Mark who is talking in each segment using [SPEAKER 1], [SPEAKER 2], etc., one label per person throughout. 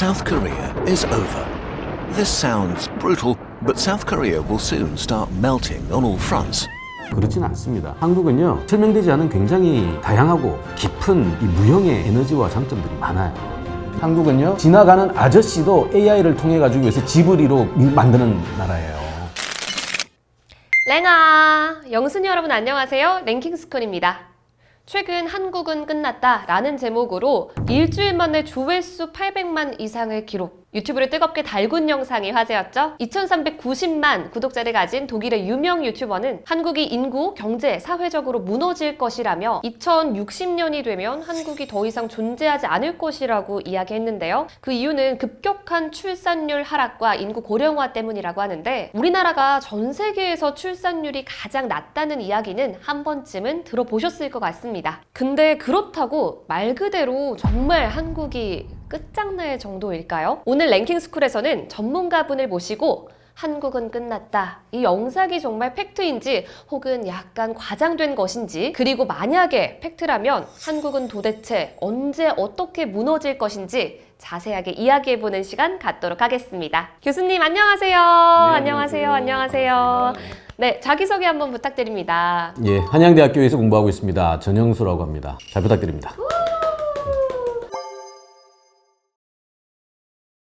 [SPEAKER 1] South Korea is over. This sounds brutal, but South Korea will soon start melting on all fronts.
[SPEAKER 2] 그렇지는 않습니다. 한국은요, 설명되지 않은 굉장히 다양하고 깊은 이 무형의 에너지와 장점들이 많아요. 한국은요, 지나가는 아저씨도 AI를 통해 가지고 해서 지브리로 만드는 나라예요.
[SPEAKER 3] 랭아! 영순이 여러분 안녕하세요. 랭킹스쿤입니다. 최근 한국은 끝났다 라는 제목으로 일주일 만에 조회수 800만 이상을 기록. 유튜브를 뜨겁게 달군 영상이 화제였죠. 2390만 구독자를 가진 독일의 유명 유튜버는 한국이 인구, 경제, 사회적으로 무너질 것이라며 2060년이 되면 한국이 더 이상 존재하지 않을 것이라고 이야기했는데요. 그 이유는 급격한 출산율 하락과 인구 고령화 때문이라고 하는데, 우리나라가 전 세계에서 출산율이 가장 낮다는 이야기는 한 번쯤은 들어보셨을 것 같습니다. 근데 그렇다고 말 그대로 정말 한국이 끝장날 정도일까요? 오늘 랭킹스쿨에서는 전문가분을 모시고 한국은 끝났다, 이 영상이 정말 팩트인지 혹은 약간 과장된 것인지, 그리고 만약에 팩트라면 한국은 도대체 언제 어떻게 무너질 것인지 자세하게 이야기해보는 시간 갖도록 하겠습니다. 교수님 안녕하세요. 안녕하세요. 안녕하세요. 네, 자기소개 한번 부탁드립니다.
[SPEAKER 2] 예, 한양대학교에서 공부하고 있습니다. 전영수라고 합니다. 잘 부탁드립니다.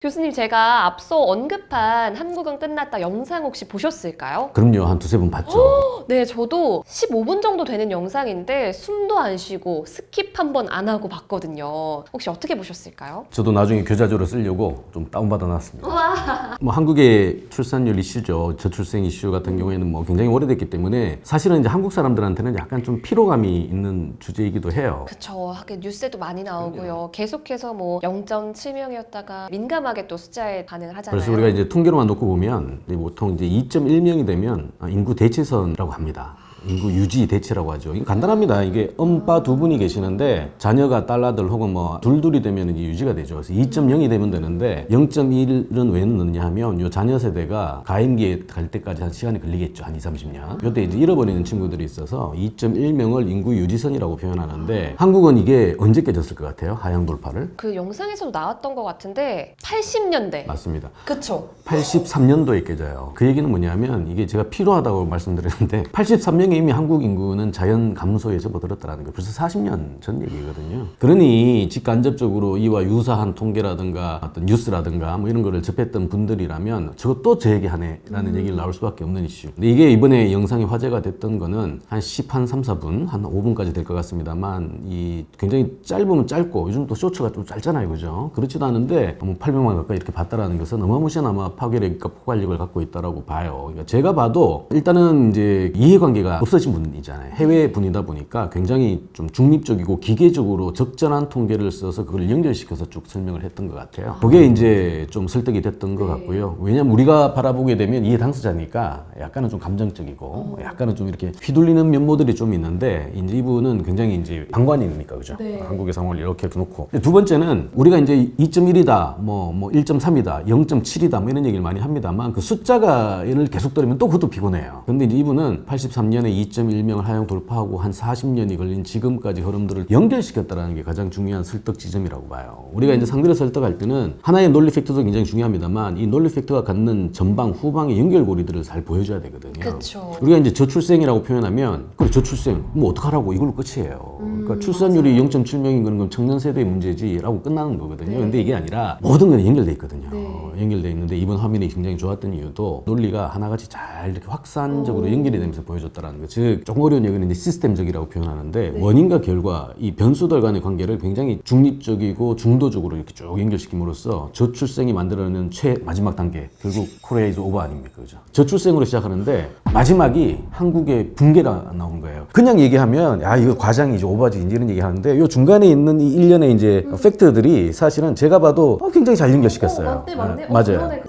[SPEAKER 3] 교수님, 제가 앞서 언급한 한국은 끝났다 영상 혹시 보셨을까요?
[SPEAKER 2] 그럼요, 한 두세 번 봤죠.
[SPEAKER 3] 네, 저도 15분 정도 되는 영상인데 숨도 안 쉬고 스킵 한 번 안 하고 봤거든요. 혹시 어떻게 보셨을까요?
[SPEAKER 2] 저도 나중에 교자료로 쓰려고 좀 다운받아 놨습니다. 뭐 한국의 출산율 이슈죠. 저출생 이슈 같은 경우에는 뭐 굉장히 오래됐기 때문에 사실은 이제 한국 사람들한테는 약간 좀 피로감이 있는 주제이기도 해요.
[SPEAKER 3] 그쵸. 하긴 뉴스에도 많이 나오고요. 계속해서 뭐 0.7명이었다가 민감하게 또 숫자에 반응을 하잖아요.
[SPEAKER 2] 그래서 우리가 이제 통계로만 놓고 보면 보통 이제 2.1명이 되면 인구 대체선이라고 합니다. 인구 유지 대체라고 하죠. 이게 간단합니다. 이게 엄빠 두 분이 계시는데 자녀가 딸아들 혹은 뭐 둘둘이 되면 이제 유지가 되죠. 그래서 2.0이 되면 되는데 0.1은 왜 넣느냐 하면 요 자녀 세대가 가임기에 갈 때까지 한 시간이 걸리겠죠. 한 20-30년. 요때 이제 잃어버리는 친구들이 있어서 2.1명을 인구 유지선이라고 표현하는데, 한국은 이게 언제 깨졌을 것 같아요? 하향 돌파를?
[SPEAKER 3] 그 영상에서도 나왔던 것 같은데 80년대.
[SPEAKER 2] 맞습니다.
[SPEAKER 3] 그쵸.
[SPEAKER 2] 83년도에 깨져요. 그 얘기는 뭐냐면, 이게 제가 필요하다고 말씀드렸는데 83년에 이미 한국 인구는 자연 감소에 접어들었다는 거, 벌써 40년 전 얘기거든요. 그러니 직간접적으로 이와 유사한 통계라든가 어떤 뉴스라든가 뭐 이런 거를 접했던 분들이라면 저것도 제 얘기하네라는 얘기를 나올 수밖에 없는 이슈. 근데 이게 이번에 영상이 화제가 됐던 거는 한 3, 4분, 한 5분까지 될 것 같습니다만, 이 굉장히 짧으면 짧고, 요즘 또 쇼츠가 좀 짧잖아요, 그죠? 그렇지도 않은데 뭐 800만 가까이 이렇게 봤다라는 것은 어마무시한 아마 파괴력과 포괄력을 갖고 있다라고 봐요. 그러니까 제가 봐도 일단은 이제 이해관계가 없어진 분이잖아요. 해외 분이다 보니까 굉장히 좀 중립적이고 기계적으로 적절한 통계를 써서 그걸 연결시켜서 쭉 설명을 했던 것 같아요. 그게 이제 좀 설득이 됐던 것 같고요. 왜냐면 우리가 바라보게 되면 이해 당사자니까 약간은 좀 감정적이고 약간은 좀 이렇게 휘둘리는 면모들이 좀 있는데, 이제 이분은 굉장히 이제 방관이니까, 그죠?
[SPEAKER 3] 네.
[SPEAKER 2] 한국의 상황을 이렇게 놓고. 두 번째는 우리가 이제 2.1이다, 뭐 1.3이다, 0.7이다 뭐 이런 얘기를 많이 합니다만, 그 숫자가를 계속 들으면 또 그것도 피곤해요. 근데 이제 이분은 83년에 2.1명을 하향 돌파하고 한 40년이 걸린 지금까지 흐름들을 연결시켰다는 게 가장 중요한 설득 지점이라고 봐요. 우리가 이제 상대를 설득할 때는 하나의 논리 팩트도 굉장히 중요합니다만, 이 논리 팩트가 갖는 전방, 후방의 연결고리들을 잘 보여줘야 되거든요.
[SPEAKER 3] 그쵸.
[SPEAKER 2] 우리가 이제 저출생이라고 표현하면, 그래 저출생 뭐 어떡하라고, 이걸로 끝이에요. 그러니까 출산율이 0.7명인 건 청년 세대의 문제지라고 끝나는 거거든요.
[SPEAKER 3] 네.
[SPEAKER 2] 근데 이게 아니라 모든 건 연결돼 있거든요.
[SPEAKER 3] 네.
[SPEAKER 2] 연결돼 있는데 이번 화면이 굉장히 좋았던 이유도 논리가 하나같이 잘 이렇게 확산적으로 연결이 되면서 보여줬다라는 거. 즉 조금 어려운 얘기는 이제 시스템적이라고 표현하는데,
[SPEAKER 3] 네.
[SPEAKER 2] 원인과 결과, 이 변수들 간의 관계를 굉장히 중립적이고 중도적으로 이렇게 쭉 연결시킴으로써 저출생이 만들어내는 마지막 단계, 결국 코리아 이즈 오버 아닙니까, 그죠? 저출생으로 시작하는데 마지막이 한국의 붕괴가 나온 거예요. 그냥 얘기하면 야 이거 과장이지, 오버지, 이런 얘기 하는데, 요 중간에 있는 이 일련의 이제 팩트들이 사실은 제가 봐도 굉장히 잘 연결시켰어요.
[SPEAKER 3] 맞네.
[SPEAKER 2] 맞아요.
[SPEAKER 3] 그러네.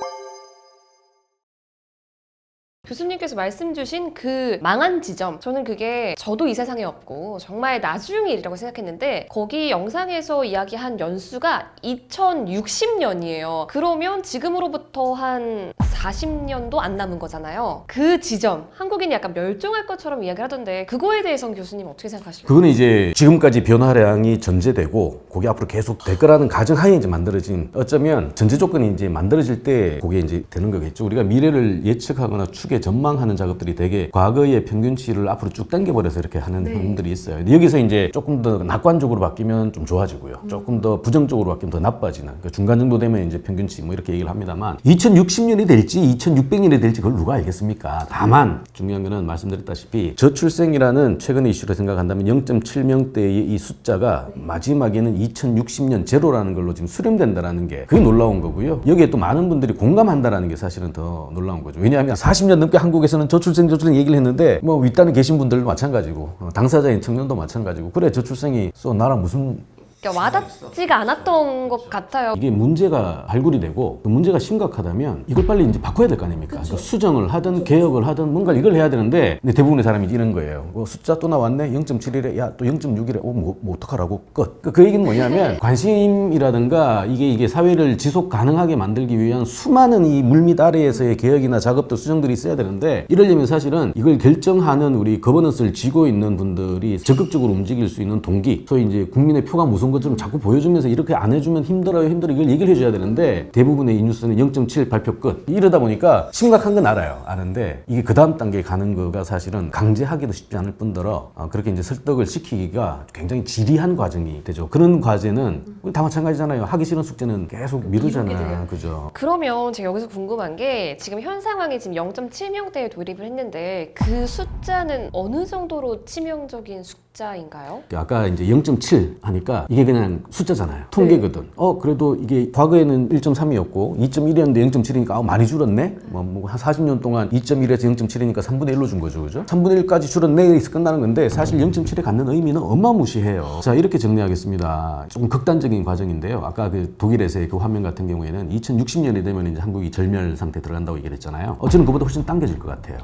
[SPEAKER 3] 교수님께서 말씀 주신 그 망한 지점, 저는 그게 저도 이 세상에 없고 정말 나중의 일이라고 생각했는데, 거기 영상에서 이야기한 연수가 2060년이에요. 그러면 지금으로부터 한 40년도 안 남은 거잖아요. 그 지점, 한국인이 약간 멸종할 것처럼 이야기를 하던데 그거에 대해서는 교수님 어떻게 생각하실까요?
[SPEAKER 2] 그거는 이제 지금까지 변화량이 전제되고 그게 앞으로 계속 될 거라는 가정하에 이제 만들어진, 어쩌면 전제 조건이 이제 만들어질 때 그게 이제 되는 거겠죠. 우리가 미래를 예측하거나 추계 전망하는 작업들이 되게 과거의 평균치를 앞으로 쭉 당겨버려서 이렇게 하는 부분들이 있어요. 근데 여기서 이제 조금 더 낙관적으로 바뀌면 좀 좋아지고요. 조금 더 부정적으로 바뀌면 더 나빠지는, 그러니까 중간 정도 되면 이제 평균치 뭐 이렇게 얘기를 합니다만 2060년이 될지 2600년이 될지 그걸 누가 알겠습니까? 다만 중요한 거는 말씀드렸다시피 저출생이라는 최근의 이슈를 생각한다면 0.7명대의 이 숫자가 마지막에는 2060년 제로라는 걸로 지금 수렴된다라는 게 그게 놀라운 거고요. 여기에 또 많은 분들이 공감한다라는 게 사실은 더 놀라운 거죠. 왜냐하면 40년 넘게 한국에서는 저출생 얘기를 했는데 뭐 윗단에 계신 분들도 마찬가지고 당사자인 청년도 마찬가지고, 그래 저출생이 나랑 무슨
[SPEAKER 3] 그러니까 와닿지가 않았던 것 같아요.
[SPEAKER 2] 이게 문제가 발굴이 되고 그 문제가 심각하다면 이걸 빨리 이제 바꿔야 될 거 아닙니까? 그러니까 수정을 하든 개혁을 하든 뭔가 이걸 해야 되는데, 근데 대부분의 사람이 이런 거예요. 숫자 또 나왔네? 0.7이래. 야, 또 0.6이래. 뭐 어떡하라고? 끝. 그 얘기는 뭐냐면 관심이라든가 이게 사회를 지속 가능하게 만들기 위한 수많은 이 물밑 아래에서의 개혁이나 작업들, 수정들이 있어야 되는데, 이러려면 사실은 이걸 결정하는 우리 거버넌스를 쥐고 있는 분들이 적극적으로 움직일 수 있는 동기, 소위 이제 국민의 표가 무슨 것처럼 자꾸 보여주면서 이렇게 안 해주면 힘들어 이걸 얘기를 해줘야 되는데, 대부분의 이 뉴스는 0.7 발표 끝 이러다 보니까 심각한 건 알아요. 아는데 이게 그 다음 단계에 가는 거가 사실은 강제하기도 쉽지 않을 뿐더러 그렇게 이제 설득을 시키기가 굉장히 지리한 과정이 되죠. 그런 과제는 다 마찬가지잖아요. 하기 싫은 숙제는 계속 미루잖아. 그죠?
[SPEAKER 3] 그러면 제가 여기서 궁금한 게, 지금 현 상황이 지금 0.7명대에 돌입을 했는데 그 숫자는 어느 정도로 치명적인 숫자인가요?
[SPEAKER 2] 아까 이제 0.7 하니까 이게 그냥 숫자잖아요. 통계거든. 그래도 이게 과거에는 1.3이었고 2.1이었는데 0.7이니까 많이 줄었네? 뭐 한 40년 동안 2.1에서 0.7이니까 3분의 1로 준 거죠. 그죠? 3분의 1까지 줄었네? 여기서 끝나는 건데, 사실 0.7에 갖는 의미는 어마무시해요. 자, 이렇게 정리하겠습니다. 조금 극단적인 과정인데요. 아까 그 독일에서의 그 화면 같은 경우에는 2060년이 되면 이제 한국이 절멸 상태 들어간다고 얘기를 했잖아요. 저는 그보다 훨씬 당겨질 것 같아요.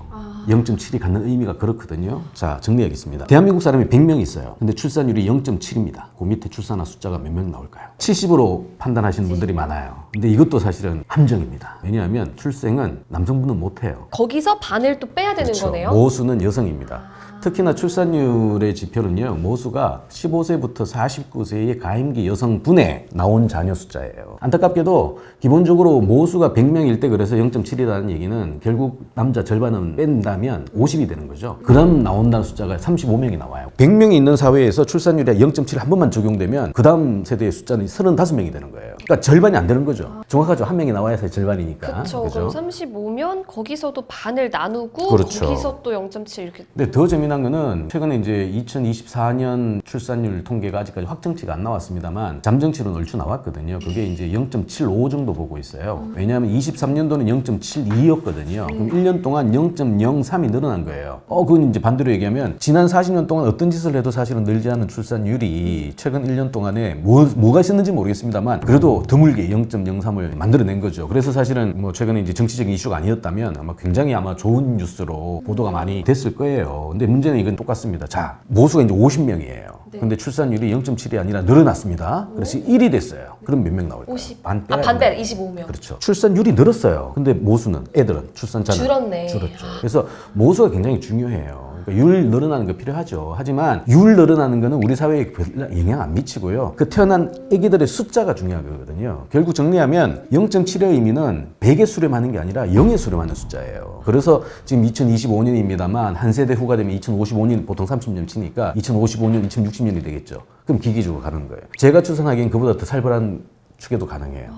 [SPEAKER 2] 0.7이 갖는 의미가 그렇거든요. 자, 정리하겠습니다. 대한민국 사람이 100명 있어요. 근데 출산율이 0.7입니다. 그 밑에 출산한 숫자가 몇 명 나올까요? 70으로 판단하시는 분들이 많아요. 근데 이것도 사실은 함정입니다. 왜냐하면 출생은 남성분은 못해요.
[SPEAKER 3] 거기서 반을 또 빼야 되는
[SPEAKER 2] 그렇죠.
[SPEAKER 3] 거네요?
[SPEAKER 2] 모수는 여성입니다. 특히나 출산율의 지표는요, 모수가 15세부터 49세의 가임기 여성분에 나온 자녀 숫자예요. 안타깝게도 기본적으로 모수가 100명일 때 그래서 0.7이라는 얘기는 결국 남자 절반은 뺀다면 50이 되는 거죠. 그럼 나온다는 숫자가 35명이 나와요. 100명이 있는 사회에서 출산율이 0.7 한 번만 적용되면 그 다음 세대의 숫자는 35명이 되는 거예요. 그러니까 절반이 안 되는 거죠. 정확하죠. 한 명이 나와야 절반이니까.
[SPEAKER 3] 그렇죠. 그럼 35면 거기서도 반을 나누고
[SPEAKER 2] 그렇죠.
[SPEAKER 3] 거기서 또 0.7 이렇게.
[SPEAKER 2] 근데 더 재미난 거는 최근에 이제 2024년 출산율 통계가 아직까지 확정치가 안 나왔습니다만 잠정치로는 얼추 나왔거든요. 그게 이제 0.75 정도 보고 있어요. 왜냐하면 23년도는 0.72였거든요. 그럼 1년 동안 0.03이 늘어난 거예요. 그건 이제 반대로 얘기하면 지난 40년 동안 어떤 짓을 해도 사실은 늘지 않은 출산율이 최근 1년 동안에 뭐가 있었는지 모르겠습니다만 그래도 드물게 0.03을 만들어낸 거죠. 그래서 사실은 뭐 최근에 이제 정치적인 이슈가 아니었다면 아마 굉장히 좋은 뉴스로 보도가 많이 됐을 거예요. 근데 문제는 이건 똑같습니다. 자, 모수가 이제 50명이에요. 근데 출산율이 0.7이 아니라 늘어났습니다. 그래서 1이 됐어요. 그럼 몇 명 나올까요?
[SPEAKER 3] 50.
[SPEAKER 2] 반 빼야
[SPEAKER 3] 반 빼,
[SPEAKER 2] 돼요.
[SPEAKER 3] 25명.
[SPEAKER 2] 그렇죠. 출산율이 늘었어요. 근데 모수는, 애들은 출산자는
[SPEAKER 3] 줄었네.
[SPEAKER 2] 줄었죠. 그래서 모수가 굉장히 중요해요. 그러니까 율 늘어나는 거 필요하죠. 하지만 율 늘어나는 거는 우리 사회에 별 영향 안 미치고요. 그 태어난 아기들의 숫자가 중요한 거거든요. 결국 정리하면 0.7의 의미는 100에 수렴하는 게 아니라 0에 수렴하는 숫자예요. 그래서 지금 2025년입니다만 한 세대 후가 되면 2055년 보통 30년 치니까 2055년, 2060년이 되겠죠. 그럼 기기적으로 가는 거예요. 제가 출산하기엔 그보다 더 살벌한 추계도 가능해요.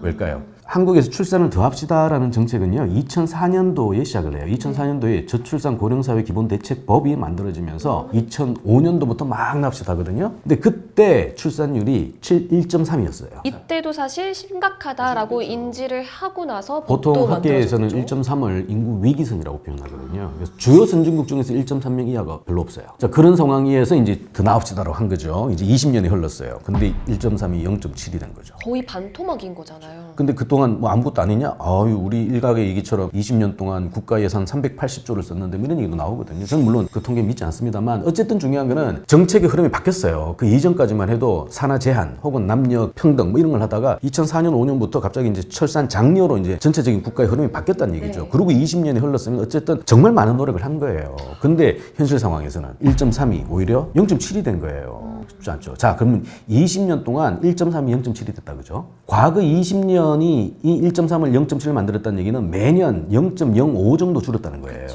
[SPEAKER 2] 왜일까요? 한국에서 출산을 더 합시다라는 정책은요, 2004년도에 시작을 해요. 2004년도에 저출산 고령사회 기본대책법이 만들어지면서 2005년도부터 막 납시다 하거든요. 근데 그때 출산율이 1.3이었어요.
[SPEAKER 3] 이때도 사실 심각하다라고 인지를 하고 나서
[SPEAKER 2] 보통
[SPEAKER 3] 법도
[SPEAKER 2] 학계에서는
[SPEAKER 3] 만들어졌죠.
[SPEAKER 2] 1.3을 인구 위기선이라고 표현하거든요. 그래서 주요 선진국 중에서 1.3명 이하가 별로 없어요. 자, 그런 상황에서 이제 더 나옵시다라고 한 거죠. 이제 20년이 흘렀어요. 근데 1.3이 0.7이 된 거죠.
[SPEAKER 3] 거의 반토막인 거잖아요. 맞아요.
[SPEAKER 2] 근데 그동안 뭐 아무것도 아니냐? 아유, 우리 일각의 얘기처럼 20년 동안 국가 예산 380조를 썼는데 뭐 이런 얘기도 나오거든요. 저는 물론 그 통계 믿지 않습니다만 어쨌든 중요한 거는 정책의 흐름이 바뀌었어요. 그 이전까지만 해도 산하 제한 혹은 남녀 평등 뭐 이런 걸 하다가 2004년 5년부터 갑자기 이제 철산 장려로 이제 전체적인 국가의 흐름이 바뀌었다는 얘기죠.
[SPEAKER 3] 네.
[SPEAKER 2] 그리고 20년이 흘렀으면 어쨌든 정말 많은 노력을 한 거예요. 근데 현실 상황에서는 1.3이 오히려 0.7이 된 거예요. 쉽지 않죠. 자, 그러면 20년 동안 1.3이 0.7이 됐다, 그죠? 과거 20년이 이 1.3을 0.7을 만들었다는 얘기는 매년 0.05 정도 줄었다는 거예요.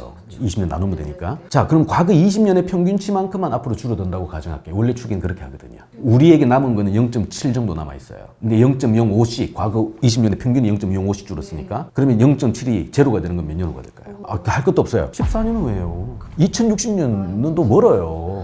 [SPEAKER 2] 20년 나누면 되니까. 자, 그럼 과거 20년의 평균치만큼만 앞으로 줄어든다고 가정할게요. 원래 추기는 그렇게 하거든요. 우리에게 남은 거는 0.7 정도 남아있어요. 근데 0.05씩, 과거 20년의 평균이 0.05씩 줄었으니까, 그러면 0.7이 제로가 되는 건 몇 년 후가 될까요? 할 것도 없어요. 14년 후예요. 2060년은 또 멀어요.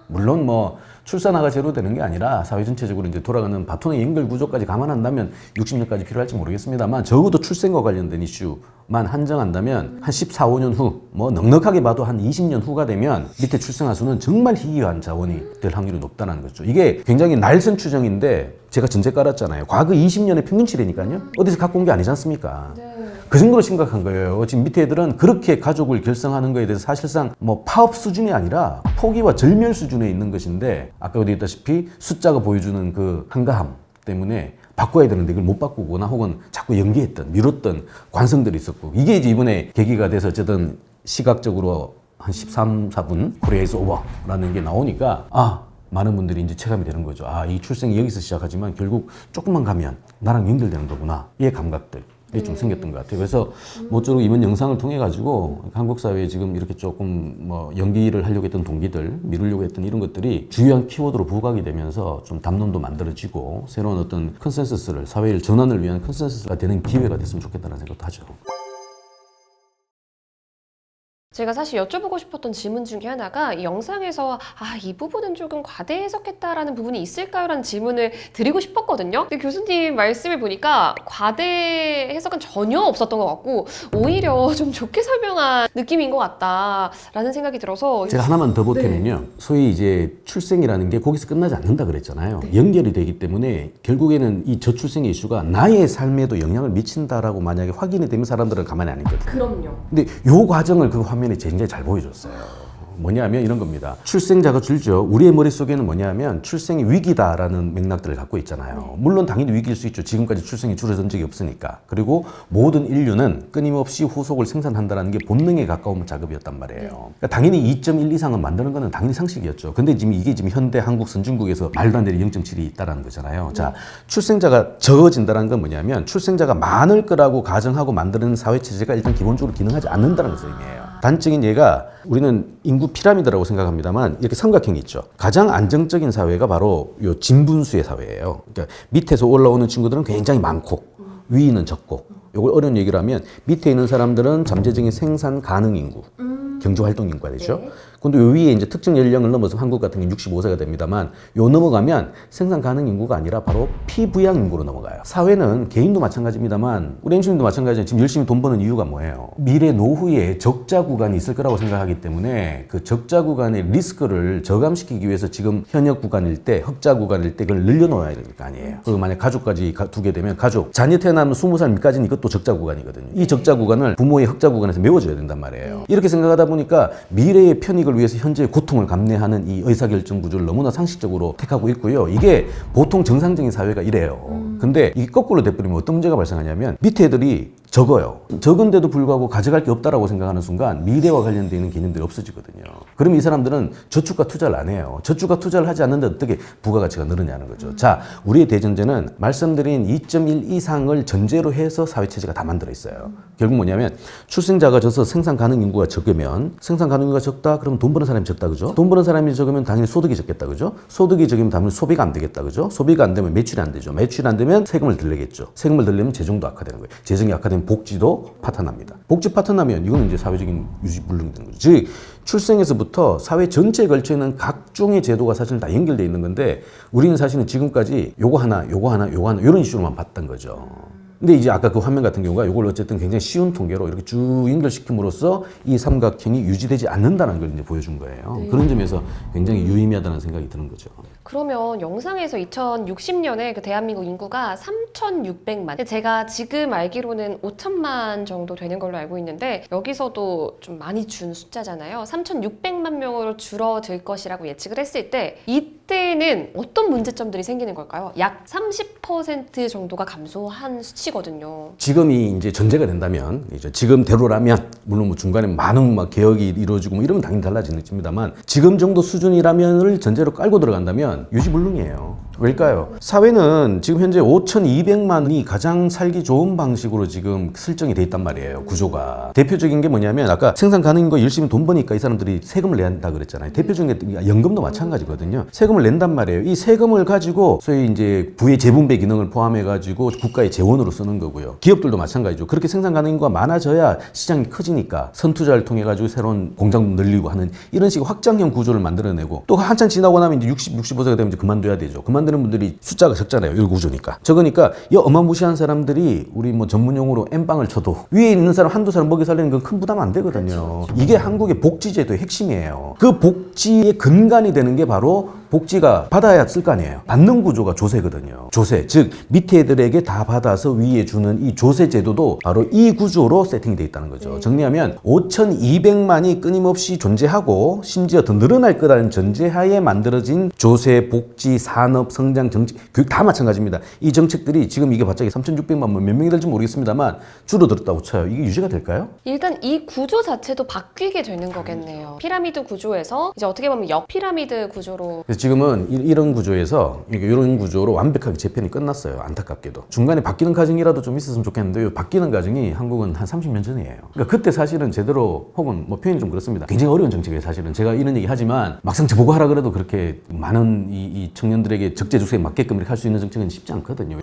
[SPEAKER 2] 물론 뭐, 출산화가 제로 되는 게 아니라 사회 전체적으로 이제 돌아가는 바톤의 연결 구조까지 감안한다면 60년까지 필요할지 모르겠습니다만 적어도 출생과 관련된 이슈만 한정한다면 한 14, 15년 후, 뭐 넉넉하게 봐도 한 20년 후가 되면 밑에 출생아 수는 정말 희귀한 자원이 될 확률이 높다는 거죠. 이게 굉장히 날선 추정인데 제가 전제 깔았잖아요. 과거 20년의 평균치라니까요. 어디서 갖고 온 게 아니지 않습니까? 그 정도로 심각한 거예요. 지금 밑에 애들은 그렇게 가족을 결성하는 거에 대해서 사실상 뭐 파업 수준이 아니라 포기와 절멸 수준에 있는 것인데 아까 어디 있다시피 숫자가 보여주는 그 한가함 때문에 바꿔야 되는데 이걸 못 바꾸거나 혹은 자꾸 연기했던 미뤘던 관성들이 있었고 이게 이제 이번에 계기가 돼서 어쨌든 시각적으로 한 13, 4분 코리아 is over라는 게 나오니까 많은 분들이 이제 체감이 되는 거죠. 이 출생이 여기서 시작하지만 결국 조금만 가면 나랑 연결되는 거구나. 이 감각들. 이게 좀 생겼던 것 같아요. 그래서 모쪼록 이번 영상을 통해 가지고 한국 사회에 지금 이렇게 조금 뭐 연기를 하려고 했던 동기들, 미루려고 했던 이런 것들이 주요한 키워드로 부각이 되면서 좀 담론도 만들어지고 새로운 어떤 컨센서스를 사회의 전환을 위한 컨센서스가 되는 기회가 됐으면 좋겠다는 생각도 하죠.
[SPEAKER 3] 제가 사실 여쭤보고 싶었던 질문 중에 하나가 이 영상에서 이 부분은 조금 과대 해석했다라는 부분이 있을까요? 라는 질문을 드리고 싶었거든요. 근데 교수님 말씀을 보니까 과대 해석은 전혀 없었던 것 같고 오히려 좀 좋게 설명한 느낌인 것 같다라는 생각이 들어서
[SPEAKER 2] 제가 하나만 더 보태면요. 소위 이제 출생이라는 게 거기서 끝나지 않는다 그랬잖아요. 연결이 되기 때문에 결국에는 이 저출생의 이슈가 나의 삶에도 영향을 미친다라고 만약에 확인이 되면 사람들은 가만히 안 있거든요.
[SPEAKER 3] 그럼요. 근데
[SPEAKER 2] 요 과정을 그 화면에 굉장히 잘 보여줬어요. 뭐냐면 이런 겁니다. 출생자가 줄죠. 우리의 머릿속에는 뭐냐면 출생이 위기다라는 맥락들을 갖고 있잖아요. 물론 당연히 위기일 수 있죠. 지금까지 출생이 줄어든 적이 없으니까. 그리고 모든 인류는 끊임없이 후속을 생산한다는 게 본능에 가까운 작업이었단 말이에요. 그러니까 당연히 2.1 이상은 만드는 거는 당연히 상식이었죠. 근데 지금 이게 지금 현대 한국 선진국에서 말도 안 되는 0.7이 있다라는 거잖아요. 자, 출생자가 적어진다는 건 뭐냐면 출생자가 많을 거라고 가정하고 만드는 사회체제가 일단 기본적으로 기능하지 않는다는 것을 의미해요. 단적인 예가 우리는 인구 피라미드라고 생각합니다만 이렇게 삼각형이 있죠. 가장 안정적인 사회가 바로 요 진분수의 사회예요. 그러니까 밑에서 올라오는 친구들은 굉장히 많고 위는 적고 이걸 어려운 얘기를 하면 밑에 있는 사람들은 잠재적인 생산 가능 인구, 경제활동 인구가 되죠.
[SPEAKER 3] 네.
[SPEAKER 2] 근데 요 위에 이제 특정 연령을 넘어서 한국 같은 경우는 65세가 됩니다만 요 넘어가면 생산 가능 인구가 아니라 바로 피부양 인구로 넘어가요. 사회는 개인도 마찬가지입니다만 우리 MC님도 마찬가지예요. 지금 열심히 돈 버는 이유가 뭐예요? 미래 노후에 적자 구간이 있을 거라고 생각하기 때문에 그 적자 구간의 리스크를 저감시키기 위해서 지금 현역 구간일 때, 흑자 구간일 때 그걸 늘려놓아야 될 거 아니에요. 그리고 만약 가족까지 두게 되면 가족, 자녀 태어나면 20살 밑까지는 이것도 적자 구간이거든요. 이 적자 구간을 부모의 흑자 구간에서 메워줘야 된단 말이에요. 이렇게 생각하다 보니까 미래의 편익을 위해서 현재의 고통을 감내하는 이 의사결정 구조를 너무나 상식적으로 택하고 있고요. 이게 보통 정상적인 사회가 이래요. 근데 이게 거꾸로 돼버리면 어떤 문제가 발생하냐면 밑에 애들이 적어요. 적은데도 불구하고 가져갈 게 없다라고 생각하는 순간 미래와 관련되어 있는 개념들이 없어지거든요. 그러면 이 사람들은 저축과 투자를 안 해요. 저축과 투자를 하지 않는데 어떻게 부가가치가 늘으냐는 거죠. 자, 우리의 대전제는 말씀드린 2.1 이상을 전제로 해서 사회체제가 다 만들어 있어요. 결국 뭐냐면 출생자가 져서 생산 가능 인구가 적으면 생산 가능 인구가 적다 그러면 돈 버는 사람이 적다 그죠? 돈 버는 사람이 적으면 당연히 소득이 적겠다 그죠? 소득이 적으면 당연히 소비가 안 되겠다 그죠? 소비가 안 되면 매출이 안 되죠. 매출이 안 되면 세금을 들 내겠죠. 세금을 들려면 재정도 악화되는 거예요. 재정이 악화되면 복지도 파탄납니다. 복지 파탄나면 이거는 이제 사회적인 유지불능이 되는 거죠. 즉 출생에서부터 사회 전체에 걸쳐 있는 각종의 제도가 사실 다 연결되어 있는 건데 우리는 사실은 지금까지 요거 하나 이런 이슈로만 봤던 거죠. 근데 이제 아까 그 화면 같은 경우가 이걸 어쨌든 굉장히 쉬운 통계로 이렇게 쭉 연결시킴으로써 이 삼각형이 유지되지 않는다는 걸 이제 보여준 거예요.
[SPEAKER 3] 네.
[SPEAKER 2] 그런 점에서 굉장히 유의미하다는 생각이 드는 거죠.
[SPEAKER 3] 그러면 영상에서 2060년에 그 대한민국 인구가 3,600만. 제가 지금 알기로는 5천만 정도 되는 걸로 알고 있는데 여기서도 좀 많이 준 숫자잖아요. 3,600만 명으로 줄어들 것이라고 예측을 했을 때 이때는 어떤 문제점들이 생기는 걸까요? 약 30% 정도가 감소한 수치거든요.
[SPEAKER 2] 지금이 이제 전제가 된다면, 이제 지금대로라면, 물론 뭐 중간에 많은 막 개혁이 이루어지고 뭐 이러면 당연히 달라지겠습니다만, 지금 정도 수준이라면을 전제로 깔고 들어간다면 유지불능이에요. 왜일까요? 사회는 지금 현재 5,200만이 가장 살기 좋은 방식으로 지금 설정이 돼 있단 말이에요, 구조가. 대표적인 게 뭐냐면, 아까 생산 가능인 거 열심히 돈 버니까 이 사람들이 세금을 내야 한다 그랬잖아요. 대표적인 게 연금도 마찬가지거든요. 세금을 낸단 말이에요. 이 세금을 가지고 소위 이제 부의 재분배 기능을 포함해가지고 국가의 재원으로 쓰는 거고요. 기업들도 마찬가지죠. 그렇게 생산 가능 인구가 많아져야 시장이 커지니까 선투자를 통해가지고 새로운 공장 늘리고 하는 이런 식의 확장형 구조를 만들어내고, 또 한참 지나고 나면 이제 65세가 되면 이제 그만둬야 되죠. 그만두는 분들이 숫자가 적잖아요. 이 구조니까. 적으니까 이 어마무시한 사람들이 우리 뭐 전문용어로 N빵을 쳐도 위에 있는 사람 한두 사람 먹여 살리는 건 큰 부담 안 되거든요. 이게 한국의 복지제도의 핵심이에요. 그 복지의 근간이 되는 게 바로 복지가 받아야 쓸 거 아니에요. 받는 구조가 조세거든요. 조세, 즉 밑에 애들에게 다 받아서 위에 주는 이 조세 제도도 바로 이 구조로 세팅되어 있다는 거죠. 정리하면 5,200만이 끊임없이 존재하고 심지어 더 늘어날 거라는 전제하에 만들어진 조세, 복지, 산업, 성장, 정책, 교육 다 마찬가지입니다. 이 정책들이 지금 이게 갑자기 3,600만 몇 명이 될지 모르겠습니다만 줄어들었다고 쳐요. 이게 유지가 될까요?
[SPEAKER 3] 일단 이 구조 자체도 바뀌게 되는 거겠네요. 피라미드 구조에서 이제 어떻게 보면 역피라미드 구조로.
[SPEAKER 2] 그래서 지금은 이런 구조에서 이런 구조로 완벽하게 재편이 끝났어요. 안타깝게도. 중간에 바뀌는 과정이라도 좀 있었으면 좋겠는데 요 바뀌는 과정이 한국은 한 30년 전이에요. 그러니까 그때 사실은 제대로, 혹은 뭐 표현이 좀 그렇습니다. 굉장히 어려운 정책이에요. 사실은 제가 이런 얘기 하지만 막상 저보고 하라 그래도 그렇게 많은 이 청년들에게 적재적소에 맞게끔 이렇게 할 수 있는 정책은 쉽지 않거든요.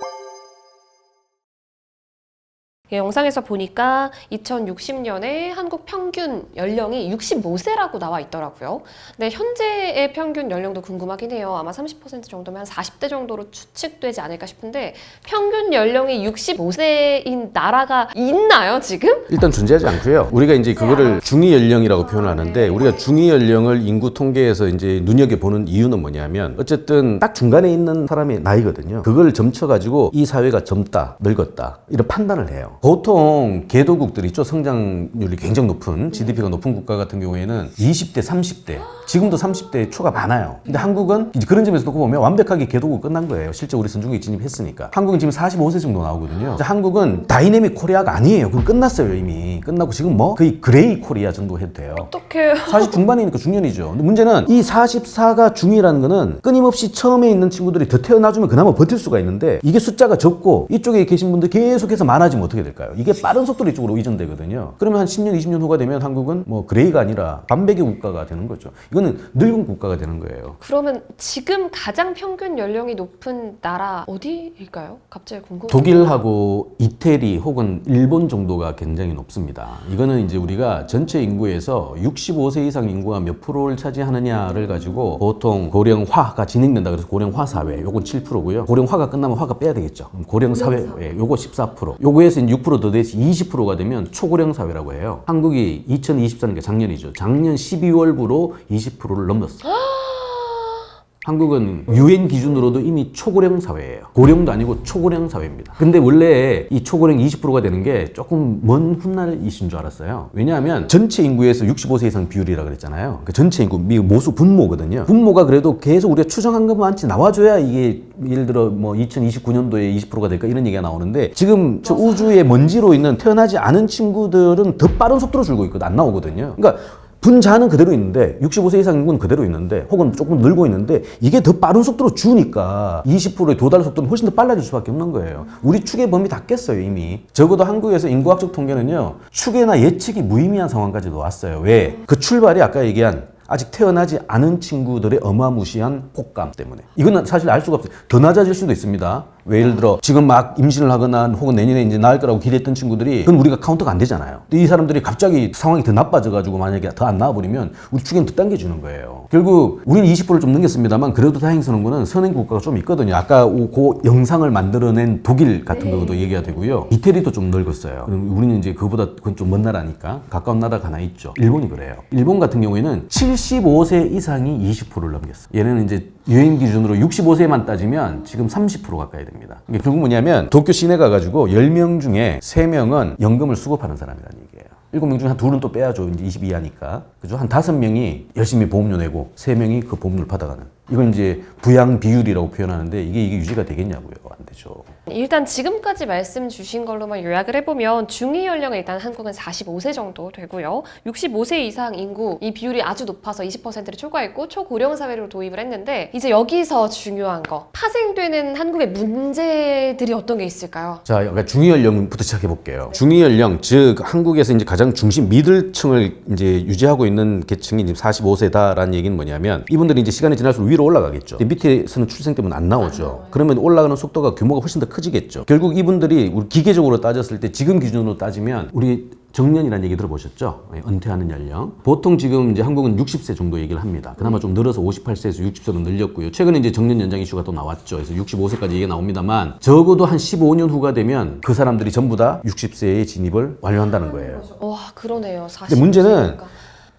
[SPEAKER 3] 예, 영상에서 보니까 2060년에 한국 평균 연령이 65세라고 나와 있더라고요. 근데 현재의 평균 연령도 궁금하긴 해요. 아마 30% 정도면 한 40대 정도로 추측되지 않을까 싶은데 평균 연령이 65세인 나라가 있나요, 지금?
[SPEAKER 2] 일단 존재하지 않고요. 우리가 이제 그거를 중위 연령이라고 표현하는데, 우리가 중위 연령을 인구 통계에서 이제 눈여겨보는 이유는 뭐냐면, 어쨌든 딱 중간에 있는 사람의 나이거든요. 그걸 점쳐가지고 이 사회가 젊다, 늙었다 이런 판단을 해요. 보통 개도국들 있죠. 성장률이 굉장히 높은, GDP가 높은 국가 같은 경우에는 20대, 30대, 지금도 30대 초가 많아요. 근데 한국은 이제 그런 점에서 놓고 보면 완벽하게 개도국 끝난 거예요. 실제 우리 선진국에 진입했으니까. 한국은 지금 45세 정도 나오거든요. 한국은 다이내믹 코리아가 아니에요. 그건 끝났어요. 이미 끝나고 지금 뭐 거의 그레이 코리아 정도 해도 돼요.
[SPEAKER 3] 어떡해요.
[SPEAKER 2] 40 중반이니까 중년이죠. 근데 문제는 이 44가 중이라는 거는 끊임없이 처음에 있는 친구들이 더 태어나주면 그나마 버틸 수가 있는데, 이게 숫자가 적고 이쪽에 계신 분들 계속해서 많아지면 어떻게 될까요? 이게 빠른 속도로 이쪽으로 이전되거든요. 그러면 한 10년, 20년 후가 되면 한국은 뭐 그레이가 아니라 반백의 국가가 되는 거죠. 이거는 늙은 국가가 되는 거예요.
[SPEAKER 3] 그러면 지금 가장 평균 연령이 높은 나라 어디일까요? 갑자기 궁금해요.
[SPEAKER 2] 독일하고 이태리 혹은 일본 정도가 굉장히 높습니다. 이거는 이제 우리가 전체 인구에서 65세 이상 인구가 몇 프로를 차지하느냐를 가지고 보통 고령화가 진행된다 그래서 고령화 사회, 요건 7%고요. 고령화가 끝나면 화가 빼야 되겠죠. 고령 사회, 요거 14%. 요거에서 6% 더 돼서 20%가 되면 초고령 사회라고 해요. 한국이 2024년이니까 작년이죠. 작년 12월부로 20%를 넘었어요. 한국은 UN 기준으로도 이미 초고령 사회예요. 고령도 아니고 초고령 사회입니다. 근데 원래 이 초고령 20%가 되는 게 조금 먼 훗날이신 줄 알았어요. 왜냐하면 전체 인구에서 65세 이상 비율이라 그랬잖아요. 그 전체 인구, 모수 분모거든요. 분모가 그래도 계속 우리가 추정한 것만치 나와줘야 이게 예를 들어 뭐 2029년도에 20%가 될까 이런 얘기가 나오는데, 지금 저 우주의 먼지로 있는 태어나지 않은 친구들은 더 빠른 속도로 줄고 있거든. 안 나오거든요. 그러니까 분자는 그대로 있는데 65세 이상 인구는 그대로 있는데 혹은 조금 늘고 있는데, 이게 더 빠른 속도로 주니까 20%에 도달 속도는 훨씬 더 빨라질 수밖에 없는 거예요. 우리 추계 범위 다 깼어요 이미. 적어도 한국에서 인구학적 통계는요, 추계나 예측이 무의미한 상황까지도 왔어요. 왜? 그 출발이 아까 얘기한 아직 태어나지 않은 친구들의 어마무시한 폭감 때문에. 이거는 사실 알 수가 없어요. 더 낮아질 수도 있습니다. 왜 예를 들어 지금 막 임신을 하거나 혹은 내년에 이제 낳을 거라고 기대했던 친구들이 그건 우리가 카운터가 안 되잖아요. 근데 이 사람들이 갑자기 상황이 더 나빠져가지고 만약에 더 안 나와버리면 우리 축에는 더 당겨주는 거예요. 결국 우리는 20%를 좀 넘겼습니다만 그래도 다행스러운 거는 선행 국가가 좀 있거든요. 아까 그 영상을 만들어낸 독일 같은 것도 얘기가 되고요. 이태리도 좀 넓었어요. 우리는 이제 그보다 그건 좀 먼 나라니까 가까운 나라가 하나 있죠. 일본이 그래요. 일본 같은 경우에는 75세 이상이 20%를 넘겼어요. 얘네는 이제 유행 기준으로 65세만 따지면 지금 30% 가까이 됩니다. 이게 결국 뭐냐면 도쿄 시내 가가지고 10명 중에 3명은 연금을 수급하는 사람이라는 얘기예요. 7명 중에 한 2는 또 빼야죠. 이제 22 하니까. 그죠? 한 5명이 열심히 보험료 내고 3명이 그 보험료를 받아가는. 이건 이제 부양 비율이라고 표현하는데 이게 유지가 되겠냐고요. 안 되죠.
[SPEAKER 3] 일단 지금까지 말씀 주신 걸로만 요약을 해보면 중위 연령은 일단 한국은 45세 정도 되고요. 65세 이상 인구 이 비율이 아주 높아서 20%를 초과했고 초고령 사회로 도입을 했는데 이제 여기서 중요한 거 파생되는 한국의 문제들이 어떤 게 있을까요?
[SPEAKER 2] 자, 그러니까 중위 연령부터 시작해 볼게요. 중위 연령 즉 한국에서 이제 가장 중심 미들층을 이제 유지하고 있는 계층이 45세다라는 얘기는 뭐냐면 이분들이 이제 시간이 지날수록 위로 올라가겠죠. 밑에서는 출생 때문에 안 나오죠. 그러면 올라가는 속도가 규모가 훨씬 더 커지겠죠. 결국 이분들이 우리 기계적으로 따졌을 때 지금 기준으로 따지면 우리 정년이라는 얘기 들어보셨죠? 은퇴하는 연령. 보통 지금 이제 한국은 60세 정도 얘기를 합니다. 그나마 좀 늘어서 58세에서 60세로 늘렸고요. 최근에 이제 정년 연장 이슈가 또 나왔죠. 그래서 65세까지 얘기가 나옵니다만 적어도 한 15년 후가 되면 그 사람들이 전부 다 60세에 진입을 완료한다는 거예요.
[SPEAKER 3] 와, 그러네요. 40.
[SPEAKER 2] 근데 문제는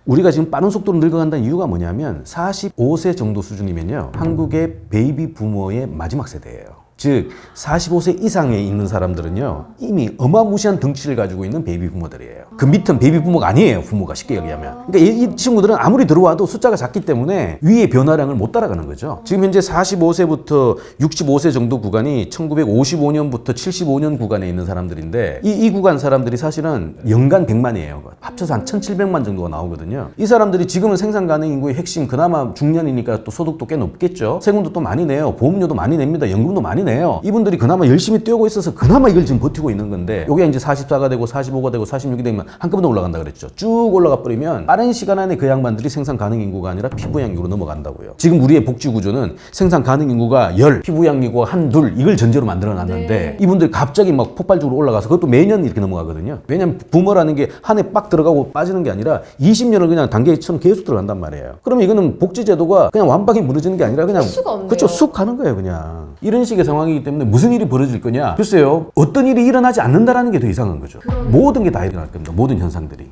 [SPEAKER 2] 우리가 지금 빠른 속도로 늙어간다는 이유가 뭐냐면 45세 정도 수준이면요. 한국의 베이비 부모의 마지막 세대예요. 즉 45세 이상에 있는 사람들은요 이미 어마무시한 덩치를 가지고 있는 베이비 부모들이에요. 그 밑은 베이비 부모가 아니에요. 부모가 쉽게 얘기하면. 그러니까 이 친구들은 아무리 들어와도 숫자가 작기 때문에 위의 변화량을 못 따라가는 거죠. 지금 현재 45세부터 65세 정도 구간이 1955년부터 75년 구간에 있는 사람들인데 이 구간 사람들이 사실은 연간 100만이에요. 합쳐서 한 1700만 정도가 나오거든요. 이 사람들이 지금은 생산 가능 인구의 핵심 그나마 중년이니까 또 소득도 꽤 높겠죠. 세금도 또 많이 내요. 보험료도 많이 냅니다. 연금도 많이 내요. 이분들이 그나마 열심히 뛰고 있어서 그나마 이걸 지금 버티고 있는 건데 요게 이제 44가 되고 45가 되고 46이 되면 한꺼번에 올라간다 그랬죠. 쭉 올라가 버리면 빠른 시간 안에 그 양반들이 생산 가능 인구가 아니라 피부양 인구로 넘어간다고요. 지금 우리의 복지 구조는 생산 가능 인구가 10, 피부양 인구가 1, 2 이걸 전제로 만들어 놨는데 이분들 갑자기 막 폭발적으로 올라가서 그것도 매년 이렇게 넘어가거든요. 왜냐면 부모라는 게 한 해 빡 들어가고 빠지는 게 아니라 20년을 그냥 단계처럼 계속 들어간단 말이에요. 그러면 이거는 복지 제도가 그냥 완박히 무너지는 게 아니라 그냥 그렇죠. 쑥 가는 거예요, 그냥. 이런 식의 상황이기 때문에 무슨 일이 벌어질 거냐? 글쎄요. 어떤 일이 일어나지 않는다라는 게 더 이상한 거죠. 모든 게 다 일어날 겁니다. 모든 현상들이.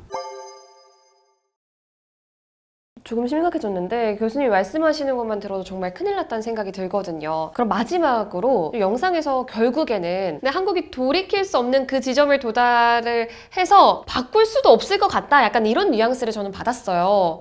[SPEAKER 3] 조금 심각해졌는데 교수님이 말씀하시는 것만 들어도 정말 큰일 났다는 생각이 들거든요. 그럼 마지막으로 영상에서 결국에는 한국이 돌이킬 수 없는 그 지점을 도달을 해서 바꿀 수도 없을 것 같다. 약간 이런 뉘앙스를 저는 받았어요.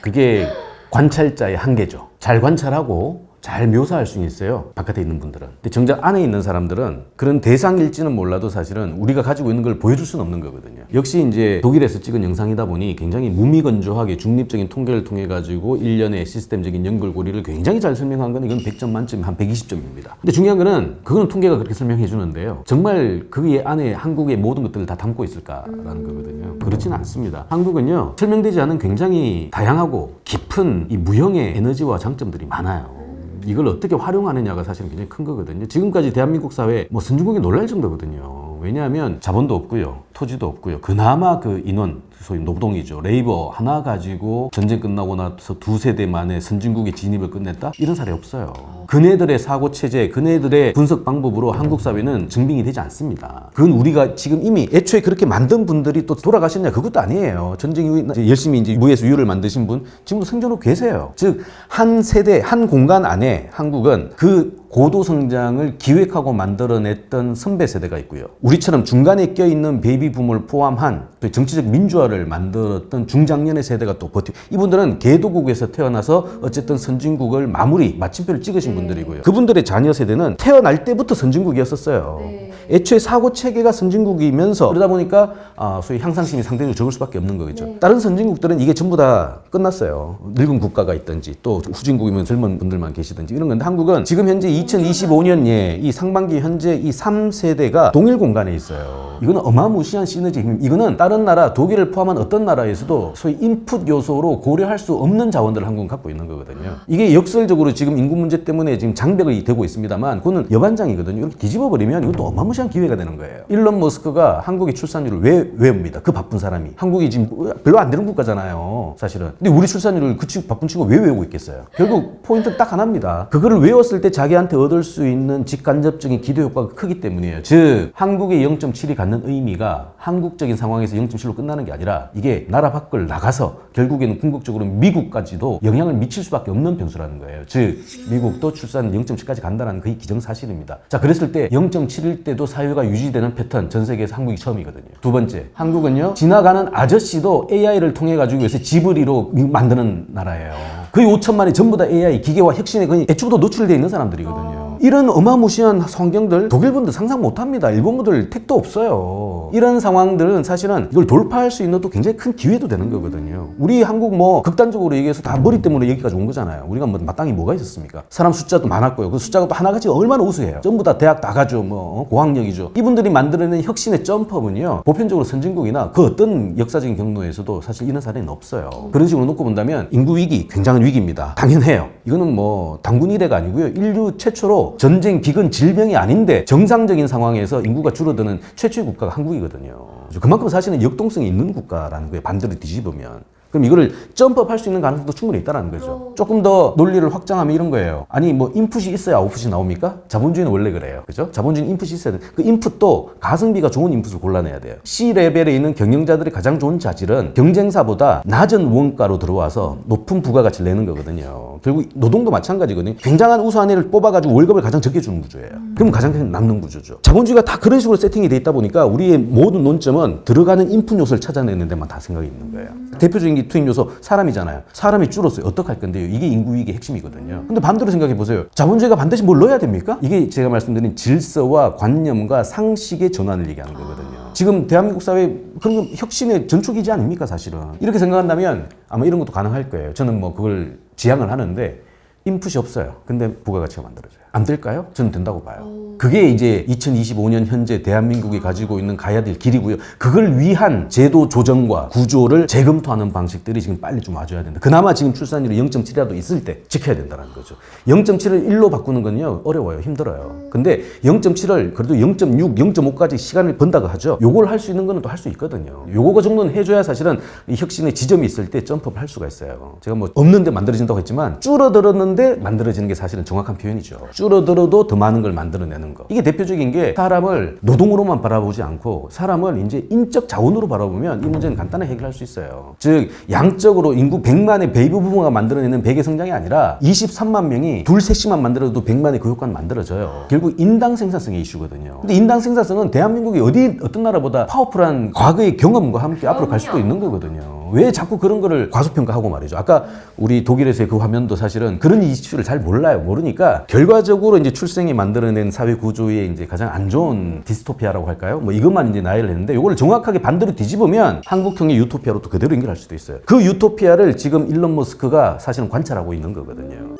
[SPEAKER 2] 그게 관찰자의 한계죠. 잘 관찰하고 잘 묘사할 수는 있어요. 바깥에 있는 분들은. 근데 정작 안에 있는 사람들은 그런 대상일지는 몰라도 사실은 우리가 가지고 있는 걸 보여줄 수는 없는 거거든요. 역시 이제 독일에서 찍은 영상이다 보니 굉장히 무미건조하게 중립적인 통계를 통해 가지고 일련의 시스템적인 연결고리를 굉장히 잘 설명한 건 이건 100점 만점에 한 120점입니다. 근데 중요한 거는 그거는 통계가 그렇게 설명해 주는데요. 정말 그 안에 한국의 모든 것들을 다 담고 있을까라는 거거든요. 그렇지는 않습니다. 한국은요. 설명되지 않은 굉장히 다양하고 깊은 이 무형의 에너지와 장점들이 많아요. 이걸 어떻게 활용하느냐가 사실은 굉장히 큰 거거든요. 지금까지 대한민국 사회 선진국이 놀랄 정도거든요. 왜냐하면 자본도 없고요. 토지도 없고요. 그나마 그 인원, 소위 노동이죠. 레이버 하나 가지고 전쟁 끝나고 나서 2세대 만에 선진국의 진입을 끝냈다? 이런 사례 없어요. 그네들의 사고체제, 그네들의 분석 방법으로 한국 사회는 증빙이 되지 않습니다. 그건 우리가 지금 이미 애초에 그렇게 만든 분들이 또 돌아가셨냐? 그것도 아니에요. 전쟁 이후에 열심히 이제 무에서 유를 만드신 분 지금도 생존하고 계세요. 즉, 한 세대, 한 공간 안에 한국은 그 고도 성장을 기획하고 만들어냈던 선배 세대가 있고요. 우리처럼 중간에 껴있는 베이비 붐을 포함한 정치적 민주화를 만들었던 중장년의 세대가 또 버티고 이분들은 개도국에서 태어나서 어쨌든 선진국을 마침표를 찍으신 분들이고요. 그분들의 자녀 세대는 태어날 때부터 선진국이었었어요. 애초에 사고 체계가 선진국이면서 그러다 보니까 소위 향상심이 상대적으로 적을 수밖에 없는 거겠죠. 다른 선진국들은 이게 전부 다 끝났어요. 늙은 국가가 있든지 또 후진국이면 젊은 분들만 계시든지 이런 건데 한국은 지금 현재 2025년에 이 상반기 현재 이 3세대가 동일 공간에 있어요. 이거는 어마무시한 시너지. 이거는 다른 나라, 독일을 포함한 어떤 나라에서도 소위 인풋 요소로 고려할 수 없는 자원들을 한국은 갖고 있는 거거든요. 이게 역설적으로 지금 인구 문제 때문에 지금 장벽이 되고 있습니다만 그거는 여반장이거든요. 이렇게 뒤집어 버리면 이것도 어마무시한 기회가 되는 거예요. 일론 머스크가 한국의 출산율을 왜 외웁니다. 그 바쁜 사람이. 한국이 지금 별로 안 되는 국가잖아요. 사실은. 근데 우리 출산율을 그 바쁜 친구가 왜 외우고 있겠어요? 결국 포인트는 딱 하나입니다. 그거를 외웠을 때 자기한테 얻을 수 있는 직간접적인 기대 효과가 크기 때문이에요. 즉 한국의 0.7이 갖는 의미가 한국적인 상황에서 0.7로 끝나는 게 아니라 이게 나라 밖을 나가서 결국에는 궁극적으로 미국까지도 영향을 미칠 수밖에 없는 변수라는 거예요. 즉 미국도 출산 0.7까지 간다는 그게 기정사실입니다. 자, 그랬을 때 0.7일 때도 사회가 유지되는 패턴 전 세계에서 한국이 처음이거든요. 두 번째, 한국은요 지나가는 아저씨도 AI를 통해 가지고 요새 지브리로 만드는 나라예요. 거의 5천만이 전부 다 AI 기계와 혁신에 거의 애초부터 노출되어 있는 사람들이거든요. 이런 어마무시한 환경들 독일분들 상상 못합니다. 일본분들 택도 없어요. 이런 상황들은 사실은 이걸 돌파할 수 있는 또 굉장히 큰 기회도 되는 거거든요. 우리 한국 뭐 극단적으로 얘기해서 다 머리 때문에 여기까지 온 거잖아요. 우리가 뭐 마땅히 뭐가 있었습니까? 사람 숫자도 많았고요. 그 숫자가 또 하나같이 얼마나 우수해요. 전부 다 대학 다 가죠. 뭐 고학력이죠. 이분들이 만들어낸 혁신의 점프업은요 보편적으로 선진국이나 그 어떤 역사적인 경로에서도 사실 이런 사례는 없어요. 그런 식으로 놓고 본다면 인구 위기 굉장한 위기입니다. 당연해요. 이거는 뭐 단군 이래가 아니고요. 인류 최초로 전쟁, 비근, 질병이 아닌데 정상적인 상황에서 인구가 줄어드는 최초의 국가가 한국이거든요. 그만큼 사실은 역동성이 있는 국가라는 거예요. 반대로 뒤집으면. 그럼 이거를 점프업 할 수 있는 가능성도 충분히 있다는 거죠. 조금 더 논리를 확장하면 이런 거예요. 아니 뭐 인풋이 있어야 아웃풋이 나옵니까? 자본주의는 원래 그래요. 그죠? 자본주의는 인풋이 있어야 돼. 그 인풋도 가성비가 좋은 인풋을 골라내야 돼요. C레벨에 있는 경영자들이 가장 좋은 자질은 경쟁사보다 낮은 원가로 들어와서 높은 부가가치를 내는 거거든요. 결국 노동도 마찬가지거든요. 굉장한 우수한 애를 뽑아가지고 월급을 가장 적게 주는 구조예요. 그럼 가장 남는 구조죠. 자본주의가 다 그런 식으로 세팅이 돼 있다 보니까 우리의 모든 논점은 들어가는 인풋 요소를 찾아내는 데만 다 생각이 있는 거예요. 대표적인 투입 요소 사람이잖아요. 사람이 줄었어요. 어떡할 건데요? 이게 인구 위기의 핵심이거든요. 근데 반대로 생각해 보세요. 자본주의가 반드시 뭘 넣어야 됩니까? 이게 제가 말씀드린 질서와 관념과 상식의 전환을 얘기하는 거거든요. 지금 대한민국 사회 그런 혁신의 전축이지 않습니까, 사실은. 이렇게 생각한다면 아마 이런 것도 가능할 거예요. 저는 뭐 그걸 지향을 하는데 인풋이 없어요. 근데 부가가치가 만들어져요. 안 될까요? 저는 된다고 봐요. 그게 이제 2025년 현재 대한민국이 가지고 있는 가야 될 길이고요. 그걸 위한 제도 조정과 구조를 재검토하는 방식들이 지금 빨리 좀 와줘야 된다. 그나마 지금 출산율이 0.7이라도 있을 때 지켜야 된다는 거죠. 0.7을 1로 바꾸는 건요 어려워요. 힘들어요. 근데 0.7을 그래도 0.6, 0.5까지 시간을 번다고 하죠. 요걸 할 수 있는 거는 또 할 수 있거든요. 요거 정도는 해줘야 사실은 이 혁신의 지점이 있을 때 점프를 할 수가 있어요. 제가 뭐 없는데 만들어진다고 했지만 줄어들었는데 만들어지는 게 사실은 정확한 표현이죠. 줄어들어도 더 많은 걸 만들어내는 거. 이게 대표적인 게 사람을 노동으로만 바라보지 않고 사람을 이제 인적 자원으로 바라보면 이 문제는 간단하게 해결할 수 있어요. 즉 양적으로 인구 100만의 베이비 부모가 만들어내는 베개 성장이 아니라 23만 명이 둘 셋씩만 만들어도 100만의 그 효과는 만들어져요. 결국 인당 생산성의 이슈거든요. 근데 인당 생산성은 대한민국이 어떤 나라보다 파워풀한 과거의 경험과 함께 앞으로 갈 수도 있는 거거든요. 왜 자꾸 그런 거를 과소평가하고 말이죠. 아까 우리 독일에서의 그 화면도 사실은 그런 이슈를 잘 몰라요. 모르니까 결과적으로 이제 출생이 만들어낸 사회 구조의 이제 가장 안 좋은 디스토피아라고 할까요? 뭐 이것만 이제 나열을 했는데 이걸 정확하게 반대로 뒤집으면 한국형의 유토피아로 또 그대로 연결할 수도 있어요. 그 유토피아를 지금 일론 머스크가 사실은 관찰하고 있는 거거든요.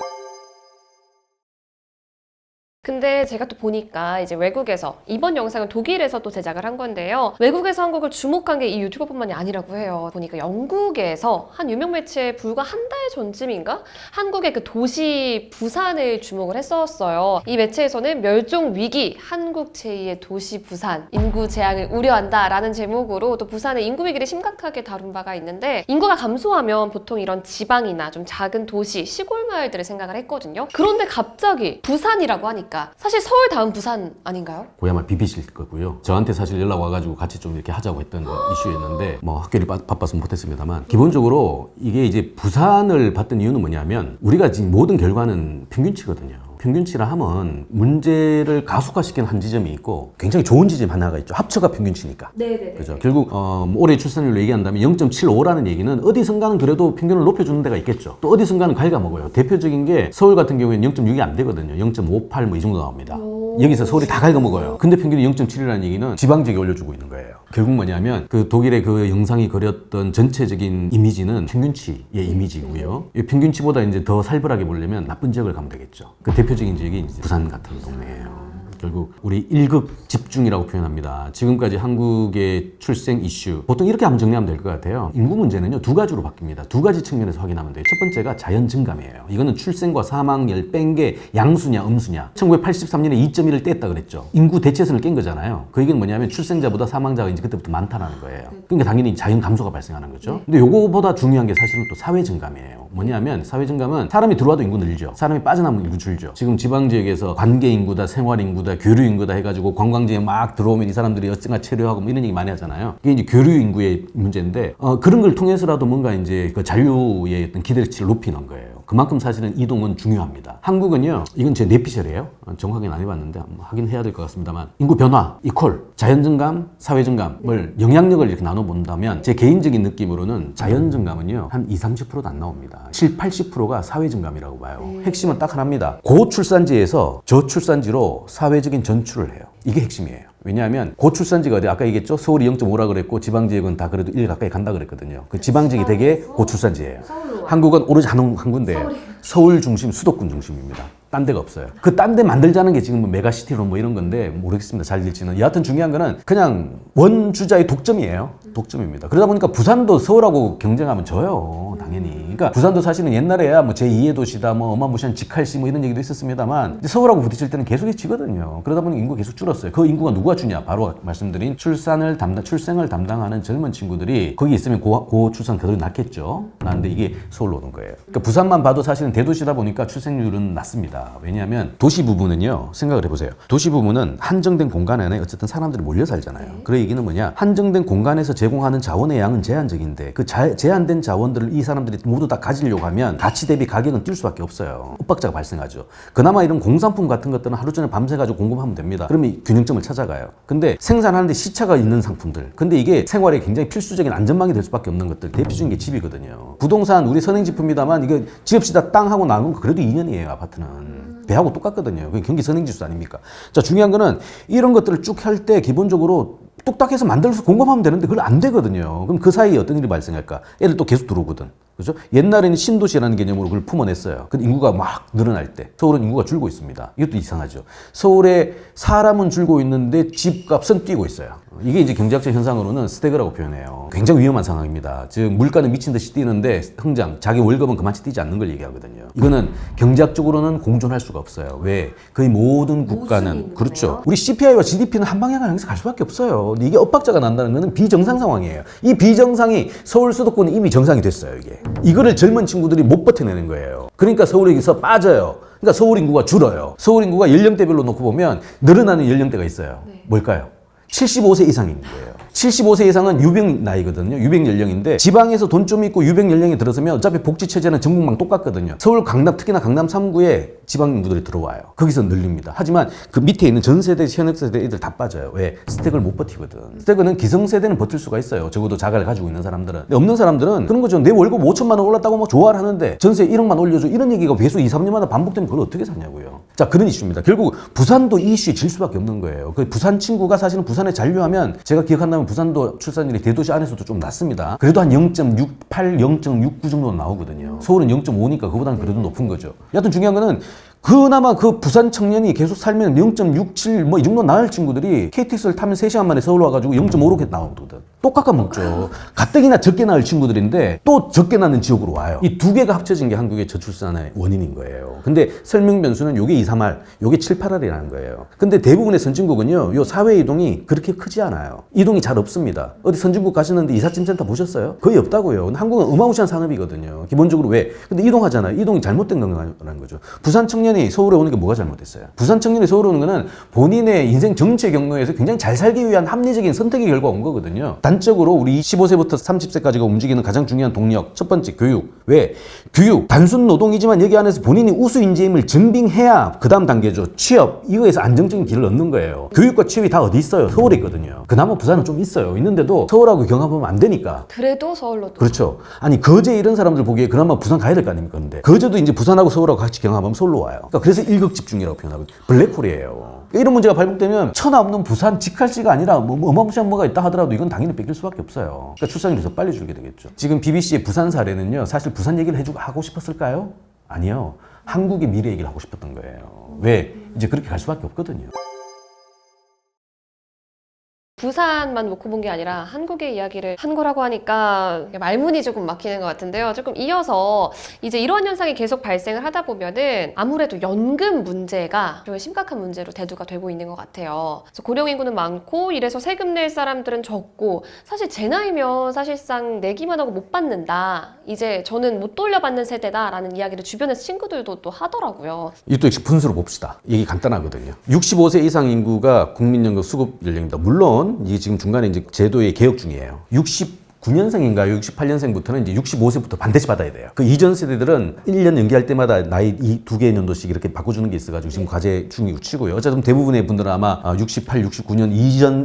[SPEAKER 3] 근데 제가 또 보니까 이제 외국에서 이번 영상은 독일에서 또 제작을 한 건데요. 외국에서 한국을 주목한 게 이 유튜버뿐만이 아니라고 해요. 보니까 영국에서 한 유명 매체에 불과 한 달 전쯤인가? 한국의 그 도시 부산을 주목을 했었어요. 이 매체에서는 멸종 위기, 한국 제2의 도시 부산, 인구 재앙을 우려한다 라는 제목으로 또 부산의 인구 위기를 심각하게 다룬 바가 있는데 인구가 감소하면 보통 이런 지방이나 좀 작은 도시, 시골 마을들을 생각을 했거든요. 그런데 갑자기 부산이라고 하니까 사실 서울 다음 부산 아닌가요?
[SPEAKER 2] 고야말 비비실 거고요. 저한테 사실 연락 와가지고 같이 좀 이렇게 하자고 했던 이슈였는데 뭐 학교를 바빠서 못했습니다만 기본적으로 이게 이제 부산을 봤던 이유는 뭐냐면 우리가 지금 모든 결과는 평균치거든요. 평균치라 하면 문제를 가속화시키는 한 지점이 있고 굉장히 좋은 지점 하나가 있죠. 합쳐가 평균치니까.
[SPEAKER 3] 네네.
[SPEAKER 2] 그죠. 결국 올해 출산율로 얘기한다면 0.75라는 얘기는 어디선가는 그래도 평균을 높여주는 데가 있겠죠. 또 어디선가는 갉아먹어요. 대표적인 게 서울 같은 경우에는 0.6이 안 되거든요. 0.58 뭐 이 정도 나옵니다. 여기서 서울이 다 갉아먹어요. 근데 평균이 0.7이라는 얘기는 지방지역에 올려주고 있는 거예요. 결국 뭐냐면 그 독일의 그 영상이 그렸던 전체적인 이미지는 평균치의 이미지고요. 이 평균치보다 이제 더 살벌하게 보려면 나쁜 지역을 가면 되겠죠. 그 대표적인 지역이 이제 부산 같은 동네예요. 결국 우리 1급 집중이라고 표현합니다. 지금까지 한국의 출생 이슈 보통 이렇게 한번 정리하면 될 것 같아요. 인구 문제는요 2가지로 바뀝니다. 2가지 측면에서 확인하면 돼요. 첫 번째가 자연 증감이에요. 이거는 출생과 사망률 뺀 게 양수냐 음수냐. 1983년에 2.1을 뗐다 그랬죠. 인구 대체선을 깬 거잖아요. 그 얘기는 뭐냐면 출생자보다 사망자가 이제 그때부터 많다라는 거예요. 그러니까 당연히 자연 감소가 발생하는 거죠. 근데 요거보다 중요한 게 사실은 또 사회 증감이에요. 뭐냐면 사회 증감은 사람이 들어와도 인구 늘죠. 사람이 빠져나오면 인구 줄죠. 지금 지방 지역에서 관계 인구다, 생활 인구다, 교류 인구다 해가지고 관광지에 막 들어오면 이 사람들이 어쨌거나 체류하고 뭐 이런 얘기 많이 하잖아요. 이게 이제 교류 인구의 문제인데 그런 걸 통해서라도 뭔가 이제 그 잔류의 어떤 기대치를 높이는 거예요. 그만큼 사실은 이동은 중요합니다. 한국은요, 이건 제 내피셜이에요. 정확하게는 안 해봤는데 확인해야 될 것 같습니다만 인구 변화 이퀄 자연 증감, 사회 증감을 영향력을 이렇게 나눠 본다면 제 개인적인 느낌으로는 자연 증감은요 한 20-30%도 안 나옵니다. 70-80%가 사회 증감이라고 봐요. 핵심은 딱 하나입니다. 고출산지에서 저출산지로 사회적인 전출을 해요. 이게 핵심이에요. 왜냐하면 고출산지가 어디 아까 얘기했죠? 서울이 0.5라 그랬고 지방지역은 다 그래도 1 가까이 간다 그랬거든요. 그 지방지역이 되게 고출산지예요. 한국은 오로지 한 군데예요. 서울 중심, 수도권 중심입니다. 딴 데가 없어요. 그 딴 데 만들자는 게 지금 뭐 메가시티로 뭐 이런 건데 모르겠습니다. 잘 될지는. 여하튼 중요한 거는 그냥 원주자의 독점이에요. 독점입니다. 그러다 보니까 부산도 서울하고 경쟁하면 져요. 당연히. 그러니까 부산도 사실은 옛날에야 뭐 제2의 도시다 뭐 어마무시한 직할시 뭐 이런 얘기도 있었습니다만 서울하고 부딪힐 때는 계속 지거든요. 그러다 보니 인구가 계속 줄었어요. 그 인구가 누가 주냐? 바로 말씀드린 출생을 담당하는 젊은 친구들이 거기 있으면 고출산 그대로 낳겠죠. 낳는데 이게 서울로 오는 거예요. 그러니까 부산만 봐도 사실은 대도시다 보니까 출생률은 낮습니다. 왜냐하면 도시 부분은요 생각을 해보세요. 도시 부분은 한정된 공간 안에 어쨌든 사람들이 몰려 살잖아요. 그 얘기는 뭐냐? 한정된 공간에서 제공하는 자원의 양은 제한적인데 그 제한된 자원들을 이 사람들이 모두 다 가지려고 하면 가치 대비 가격은 뛸 수밖에 없어요. 엇박자가 발생하죠. 그나마 이런 공산품 같은 것들은 하루 종일 밤새가지고 공급하면 됩니다. 그러면 균형점을 찾아가요. 근데 생산하는데 시차가 있는 상품들, 근데 이게 생활에 굉장히 필수적인 안전망이 될 수밖에 없는 것들, 대표적인 게 집이거든요. 부동산 우리 선행지표입니다만 이거 지읍시다 땅 하고 나온 건 그래도 2년이에요. 아파트는 배하고 똑같거든요. 그게 경기 선행지수 아닙니까? 자, 중요한 거는 이런 것들을 쭉 할 때 기본적으로 뚝딱해서 만들어서 공급하면 되는데 그걸 안 되거든요. 그럼 그 사이에 어떤 일이 발생할까? 애들 또 계속 들어오거든. 그죠? 옛날에는 신도시라는 개념으로 그걸 품어냈어요. 근데 인구가 막 늘어날 때 서울은 인구가 줄고 있습니다. 이것도 이상하죠. 서울에 사람은 줄고 있는데 집값은 뛰고 있어요. 이게 이제 경제학적 현상으로는 스태그라고 표현해요. 굉장히 위험한 상황입니다. 즉 물가는 미친 듯이 뛰는데 흥장, 자기 월급은 그만치 뛰지 않는 걸 얘기하거든요. 이거는 경제학적으로는 공존할 수가 없어요. 왜? 거의 모든 국가는 그렇죠. 우리 CPI와 GDP는 한 방향을 향해서 갈 수밖에 없어요. 근데 이게 엇박자가 난다는 것은 비정상 상황이에요. 이 비정상이 서울 수도권은 이미 정상이 됐어요. 이게. 이거를 젊은 친구들이 못 버텨내는 거예요. 그러니까 서울에서 빠져요. 그러니까 서울 인구가 줄어요. 서울 인구가 연령대별로 놓고 보면 늘어나는 연령대가 있어요. 뭘까요? 75세 이상인 거예요. 75세 이상은 유병 나이거든요. 유병 연령인데 지방에서 돈 좀 있고 유병 연령에 들어서면 어차피 복지 체제는 전국망 똑같거든요. 서울 강남 특히나 강남 3구에 지방 인구들이 들어와요. 거기서 늘립니다. 하지만 그 밑에 있는 전 세대, 현역 세대 애들 다 빠져요. 왜? 스택을 못 버티거든. 스택은 기성세대는 버틸 수가 있어요. 적어도 자가를 가지고 있는 사람들은. 근데 없는 사람들은 그런 거죠. 내 월급 5천만 원 올랐다고 뭐 좋아를 하는데 전세 1억만 올려줘 이런 얘기가 계속 2, 3년마다 반복되면 그걸 어떻게 사냐고요. 자, 그런 이슈입니다. 결국 부산도 이 이슈에 질 수밖에 없는 거예요. 그 부산 친구가 사실은 부산에 잔류하면 제가 기억한다면 부산도 출산율이 대도시 안에서도 좀 낮습니다. 그래도 한 0.68, 0.69 정도는 나오거든요. 서울은 0.5니까 그보다는 그래도 높은 거죠. 여하튼 중요한 거는 그나마 그 부산 청년이 계속 살면 0.67 뭐 이 정도 나을 친구들이 KTX를 타면 3시간 만에 서울 와가지고 0.5로 나오거든. 또 깎아먹죠. 가뜩이나 적게 낳을 친구들인데 또 적게 낳는 지역으로 와요. 이 두 개가 합쳐진 게 한국의 저출산의 원인인 거예요. 근데 설명 변수는 요게 2, 3할, 요게 7, 8할이라는 거예요. 근데 대부분의 선진국은요, 요 사회 이동이 그렇게 크지 않아요. 이동이 잘 없습니다. 어디 선진국 가시는데 이삿짐센터 보셨어요? 거의 없다고요. 근데 한국은 어마무시한 산업이거든요. 기본적으로 왜? 근데 이동하잖아요. 이동이 잘못된 거라는 거죠. 부산 청년이 서울에 오는 게 뭐가 잘못됐어요? 부산 청년이 서울에 오는 거는 본인의 인생 전체 경로에서 굉장히 잘 살기 위한 합리적인 선택의 결과가 온 거거든요. 단적으로 우리 25세부터 30세까지가 움직이는 가장 중요한 동력, 첫 번째 교육. 왜? 교육, 단순 노동이지만 여기 안에서 본인이 우수 인재임을 증빙해야 그 다음 단계죠. 취업, 이거에서 안정적인 길을 얻는 거예요. 교육과 취업이 다 어디 있어요? 서울에 있거든요. 그나마 부산은 좀 있어요. 있는데도 서울하고 경합하면 안 되니까.
[SPEAKER 3] 그래도 서울로 또.
[SPEAKER 2] 그렇죠. 아니 거제 이런 사람들 보기에 그나마 부산 가야 될 거 아닙니까? 근데 거제도 이제 부산하고 서울하고 같이 경합하면 서울로 와요. 그러니까 그래서 일극 집중이라고 표현하고 블랙홀이에요. 이런 문제가 발생되면 천하 없는 부산 직할지가 아니라 뭐 어마무시한 뭐가 있다 하더라도 이건 당연히 뺏길 수밖에 없어요. 그러니까 출산율이 더 빨리 줄게 되겠죠. 지금 BBC의 부산 사례는요, 사실 부산 얘기를 하고 싶었을까요? 아니요. 한국의 미래 얘기를 하고 싶었던 거예요. 왜? 이제 그렇게 갈 수밖에 없거든요.
[SPEAKER 3] 부산만 놓고 본 게 아니라 한국의 이야기를 한 거라고 하니까 말문이 조금 막히는 것 같은데요. 조금 이어서 이제 이런 현상이 계속 발생을 하다 보면은 아무래도 연금 문제가 좀 심각한 문제로 대두가 되고 있는 것 같아요. 그래서 고령 인구는 많고 이래서 세금 낼 사람들은 적고 사실 제 나이면 사실상 내기만 하고 못 받는다. 이제 저는 못 돌려받는 세대다라는 이야기를 주변에서 친구들도 또 하더라고요.
[SPEAKER 2] 이것도 역시 분수로 봅시다. 얘기 간단하거든요. 65세 이상 인구가 국민연금 수급 연령입니다. 물론 이게 지금 중간에 이제 제도의 개혁 중이에요. 69년생인가요? 68년생부터는 이제 65세부터 반드시 받아야 돼요. 그 이전 세대들은 1년 연기할 때마다 나이 두 개 년도씩 이렇게 바꿔주는 게 있어가지고 지금 과제 중이고 치고요. 어쨌든 대부분의 분들은 아마 68, 69년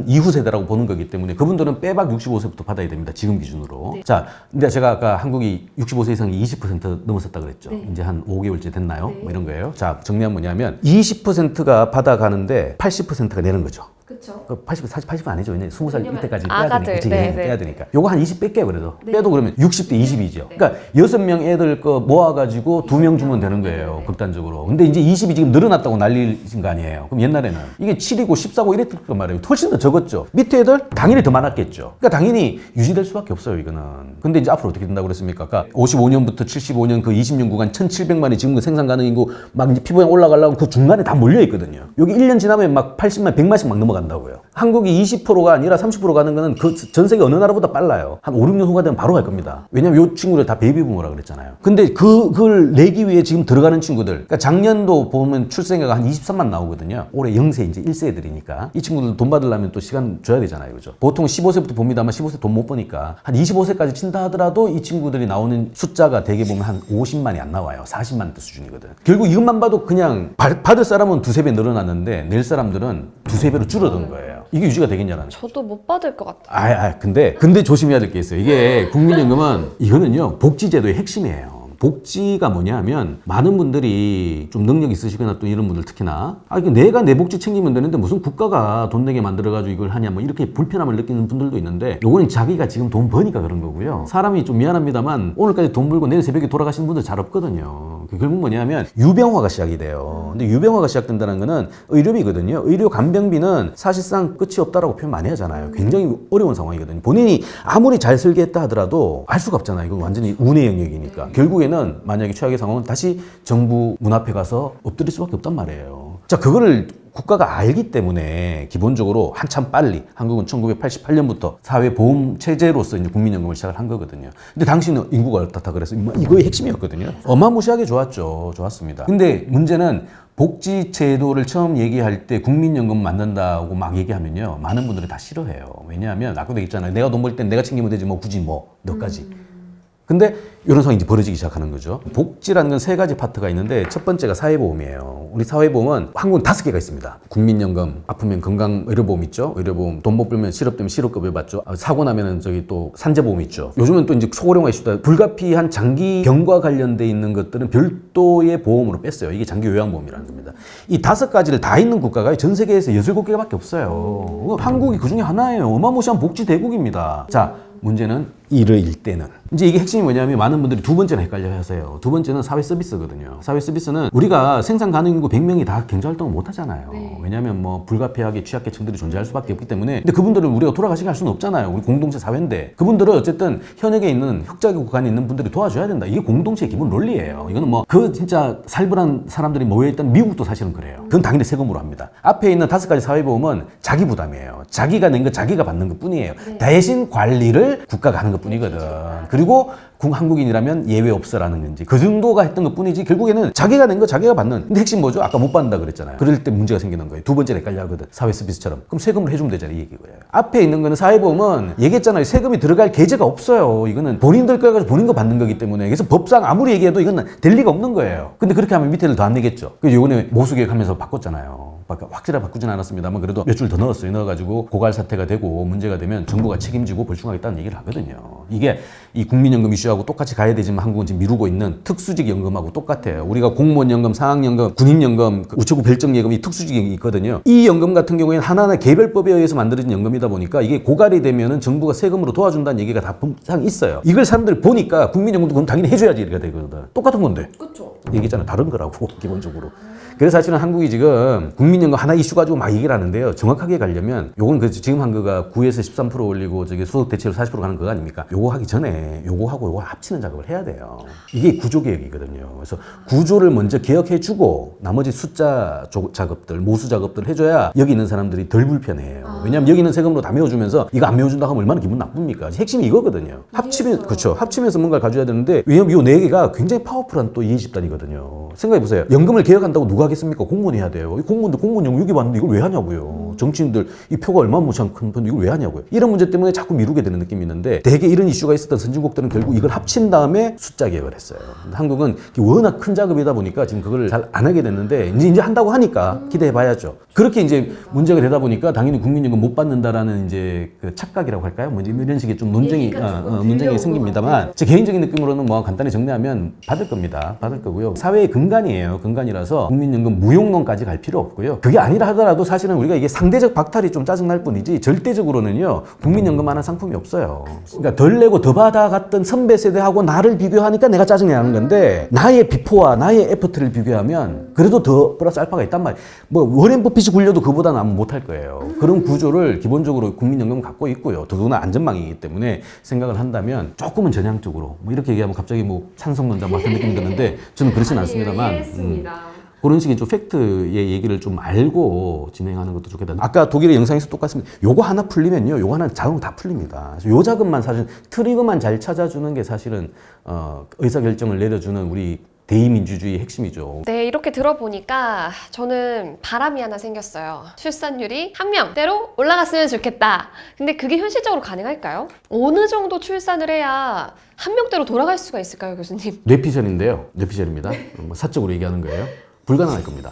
[SPEAKER 2] 이후 세대라고 보는 거기 때문에 그분들은 빼박 65세부터 받아야 됩니다. 지금 기준으로.
[SPEAKER 3] 네.
[SPEAKER 2] 자, 근데 제가 아까 한국이 65세 이상이 20% 넘었었다 그랬죠.
[SPEAKER 3] 네.
[SPEAKER 2] 이제 한 5개월째 됐나요?
[SPEAKER 3] 네.
[SPEAKER 2] 뭐 이런 거예요. 자, 정리하면 뭐냐면 20%가 받아가는데 80%가 내는 거죠.
[SPEAKER 3] 그렇죠.
[SPEAKER 2] 80은 아니죠. 왜냐면 20살 이때까지 빼야
[SPEAKER 3] 아가들,
[SPEAKER 2] 되니까.
[SPEAKER 3] 네,
[SPEAKER 2] 빼야 되니까. 요거 한 20 뺄게요, 그래도.
[SPEAKER 3] 네.
[SPEAKER 2] 빼도 그러면 60대 20이죠. 그러니까 6명 애들 거 모아가지고 2명 주면 되는 거예요, 극단적으로. 근데 이제 20이 지금 늘어났다고 난리신 거 아니에요. 그럼 옛날에는 이게 7이고 14고 이랬을 거 말이에요. 훨씬 더 적었죠. 밑에 애들 당연히 더 많았겠죠. 그러니까 당연히 유지될 수밖에 없어요, 이거는. 근데 이제 앞으로 어떻게 된다고 그랬습니까? 아까 55년부터 75년 그 20년 구간 1,700만이 지금 그 생산 가능 인구 막 이제 피부양 올라가려고 그 중간에 다 몰려 있거든요. 여기 1년 지나면 막 80만, 100만씩 막 넘어간다고요. 한국이 20%가 아니라 30% 가는 거는 그 전 세계 어느 나라보다 빨라요. 한 5, 6년 후가 되면 바로 갈 겁니다. 왜냐면 요 친구들 다 베이비부모라 그랬잖아요. 근데 그걸 내기 위해 지금 들어가는 친구들. 그러니까 작년도 보면 출생아가 한 23만 나오거든요. 올해 0세 이제 1세 애들이니까. 이 친구들 돈 받으려면 또 시간 줘야 되잖아요. 그죠? 보통 15세부터 봅니다만 15세 돈 못 버니까 한 25세까지 친다 하더라도 이 친구들이 나오는 숫자가 대개 보면 한 50만이 안 나와요. 40만 수준이거든. 결국 이것만 봐도 그냥 받을 사람은 두세 배 늘어났는데 낼 사람들은 두세 배로 줄어든 거예요. 이게 유지가 되겠냐라는.
[SPEAKER 3] 저도 못 받을 것 같아요.
[SPEAKER 2] 근데 조심해야 될 게 있어요. 이게 국민연금은 이거는요, 복지제도의 핵심이에요. 복지가 뭐냐 하면 많은 분들이 좀 능력 있으시거나 또 이런 분들 특히나 이게 내가 내 복지 챙기면 되는데 무슨 국가가 돈 내게 만들어가지고 이걸 하냐 뭐 이렇게 불편함을 느끼는 분들도 있는데 요거는 자기가 지금 돈 버니까 그런 거고요. 사람이 좀 미안합니다만 오늘까지 돈 벌고 내일 새벽에 돌아가시는 분들 잘 없거든요. 결국 뭐냐면 유병화가 시작이 돼요. 근데 유병화가 시작된다는 거는 의료비거든요. 의료 간병비는 사실상 끝이 없다라고 표현 많이 하잖아요. 굉장히 어려운 상황이거든요. 본인이 아무리 잘 설계했다 하더라도 알 수가 없잖아요. 이건 완전히 운의 영역이니까. 결국에는 만약에 최악의 상황은 다시 정부 문 앞에 가서 엎드릴 수밖에 없단 말이에요. 자, 그거를 국가가 알기 때문에 기본적으로 한참 빨리 한국은 1988년부터 사회보험 체제로서 이제 국민연금을 시작을 한 거거든요. 근데 당시는 인구가 어떻다 그래서 이거의 핵심이었거든요. 어마무시하게 좋았습니다. 근데 문제는 복지 제도를 처음 얘기할 때 국민연금 만든다고 막 얘기하면요, 많은 분들이 다 싫어해요. 왜냐하면 아까도 얘기했잖아요. 내가 돈 벌 땐 내가 챙기면 되지 뭐 굳이 뭐 너까지. 근데 이런 상황이 이제 벌어지기 시작하는 거죠. 복지라는 건 세 가지 파트가 있는데 첫 번째가 사회보험이에요. 우리 사회보험은 한국은 5개가 있습니다. 국민연금, 아프면 건강의료보험 있죠. 의료보험, 돈 못 벌면 실업되면 실업급여 받죠. 사고 나면은 저기 또 산재보험 있죠. 요즘은 또 이제 소고령화 이슈다. 불가피한 장기병과 관련돼 있는 것들은 별도의 보험으로 뺐어요. 이게 장기요양보험이라는 겁니다. 이 5가지를 다 있는 국가가 전 세계에서 7개밖에 없어요. 한국이 그 중에 하나예요. 어마무시한 복지 대국입니다. 자, 문제는 이를 때는 이제 이게 핵심이 뭐냐면 많은 분들이 두 번째는 헷갈려 하세요. 두 번째는 사회 서비스거든요. 사회 서비스는 우리가 생산 가능 인구 100명이 다 경제 활동을 못 하잖아요.
[SPEAKER 3] 네.
[SPEAKER 2] 왜냐하면 뭐 불가피하게 취약계층들이 존재할 수밖에 없기 때문에. 근데 그분들을 우리가 돌아가시게 할 수는 없잖아요. 우리 공동체 사회인데 그분들을 어쨌든 현역에 있는 흑자기 국간에 있는 분들이 도와줘야 된다. 이게 공동체의 기본 논리예요. 이거는 뭐 그 진짜 살벌한 사람들이 모여있던 미국도 사실은 그래요. 그건 당연히 세금으로 합니다. 앞에 있는 5가지 사회보험은 자기 부담이에요. 자기가 낸 거 자기가 받는 것 뿐이에요.
[SPEAKER 3] 네.
[SPEAKER 2] 대신 관리를 국가가 하는 것 뿐이거든. 그리고 한국인이라면 예외 없어라는 건지 그 정도가 했던 것 뿐이지 결국에는 자기가 낸 거 자기가 받는. 근데 핵심 뭐죠? 아까 못 받는다 그랬잖아요. 그럴 때 문제가 생기는 거예요. 두 번째 헷갈려 하거든. 사회 서비스처럼. 그럼 세금을 해주면 되잖아요. 이 얘기고요. 앞에 있는 거는 사회보험은 얘기했잖아요. 세금이 들어갈 계제가 없어요. 이거는 본인들 거 가지고 본인 거 받는 거기 때문에. 그래서 법상 아무리 얘기해도 이건 될 리가 없는 거예요. 근데 그렇게 하면 밑에를 더 안 내겠죠. 그래서 요번에 모수개혁하면서 바꿨잖아요. 확실하게 바꾸진 않았습니다만 그래도 몇 줄 더 넣었어요. 넣어가지고 고갈 사태가 되고 문제가 되면 정부가 책임지고 벌충하겠다는 얘기를 하거든요. 이게 이 국민연금 이슈하고 똑같이 가야 되지만 한국은 지금 미루고 있는 특수직 연금하고 똑같아요. 우리가 공무원연금, 상학연금, 군인연금, 우체국 별정예금이 특수직이 있거든요. 이 연금 같은 경우에는 하나하나 개별법에 의해서 만들어진 연금이다 보니까 이게 고갈이 되면은 정부가 세금으로 도와준다는 얘기가 다 분명 있어요. 이걸 사람들이 보니까 국민연금도 그럼 당연히 해줘야지 이렇게 되거든. 똑같은 건데.
[SPEAKER 3] 그렇죠.
[SPEAKER 2] 얘기잖아. 다른 거라고 기본적으로. 그래서 사실은 한국이 지금 국민연금 하나 이슈 가지고 막 얘기를 하는데요. 정확하게 가려면 요건 그 지금 한 거가 9에서 13% 올리고 저기 소득 대체율 40% 가는 거 아닙니까? 요거 하기 전에 요거하고 요거 합치는 작업을 해야 돼요. 이게 구조개혁이거든요. 그래서 구조를 먼저 개혁해주고 나머지 숫자 작업들, 모수 작업들 해줘야 여기 있는 사람들이 덜 불편해요. 왜냐하면 여기 있는 세금으로 다 메워주면서 이거 안 메워준다고 하면 얼마나 기분 나쁩니까? 핵심이 이거거든요. 합치면, 합치면서 뭔가를 가져야 되는데 왜냐면 이 네 개가 굉장히 파워풀한 또 이해 집단이거든요. 생각해보세요. 연금을 개혁한다고 누가 하겠습니까? 공무원이 해야 돼요. 공무원들 공무원 연금 6개 받는데 이걸 왜 하냐고요. 정치인들 이 표가 얼마나 무시한 큰 편인데 이걸 왜 하냐고요. 이런 문제 때문에 자꾸 미루게 되는 느낌이 있는데 대개 이런 이슈가 있었던 선진국들은 결국 이걸 합친 다음에 숫자 개혁을 했어요. 한국은 워낙 큰 작업이다 보니까 지금 그걸 잘 안 하게 됐는데 이제 한다고 하니까 기대해 봐야죠. 그렇게 이제 문제가 되다 보니까 당연히 국민연금 못 받는다라는 이제 그 착각이라고 할까요? 뭐 이런 식의 좀 논쟁이 생깁니다만 제 개인적인 느낌으로는 뭐 간단히 정리하면 받을 겁니다. 받을 거고요. 사회의 근간이에요. 근간이라서 국민연금 무용론까지 갈 필요 없고요. 그게 아니라 하더라도 사실은 우리가 이게 상대적 박탈이 좀 짜증날 뿐이지 절대적으로는요 국민연금만한 상품이 없어요. 그러니까 덜 내고 더 받아갔던 선배 세대하고 나를 비교하니까 내가 짜증이 나는 건데 나의 비포와 나의 애프터를 비교하면 그래도 더 플러스 알파가 있단 말이에요. 뭐 워렌 버핏이 굴려도 그보다는 아마 못할 거예요. 그런 구조를 기본적으로 국민연금은 갖고 있고요. 더구나 안전망이기 때문에 생각을 한다면 조금은 전향적으로 뭐 이렇게 얘기하면 갑자기 뭐 찬성론자 같은 느낌이 드는데 저는 그렇진 않습니다만 그런 식의 좀 팩트의 얘기를 좀 알고 진행하는 것도 좋겠다. 아까 독일의 영상에서 똑같습니다. 요거 하나 풀리면요. 요거 하나 자동 다 풀립니다. 그래서 요 자금만 사실 트리거만 잘 찾아주는 게 사실은 의사결정을 내려주는 우리 대의민주주의의 핵심이죠.
[SPEAKER 3] 네, 이렇게 들어보니까 저는 바람이 하나 생겼어요. 출산율이 한 명대로 올라갔으면 좋겠다. 근데 그게 현실적으로 가능할까요? 어느 정도 출산을 해야 한 명대로 돌아갈 수가 있을까요, 교수님?
[SPEAKER 2] 뇌피셜인데요. 뇌피셜입니다. 사적으로 얘기하는 거예요. 불가능할 겁니다.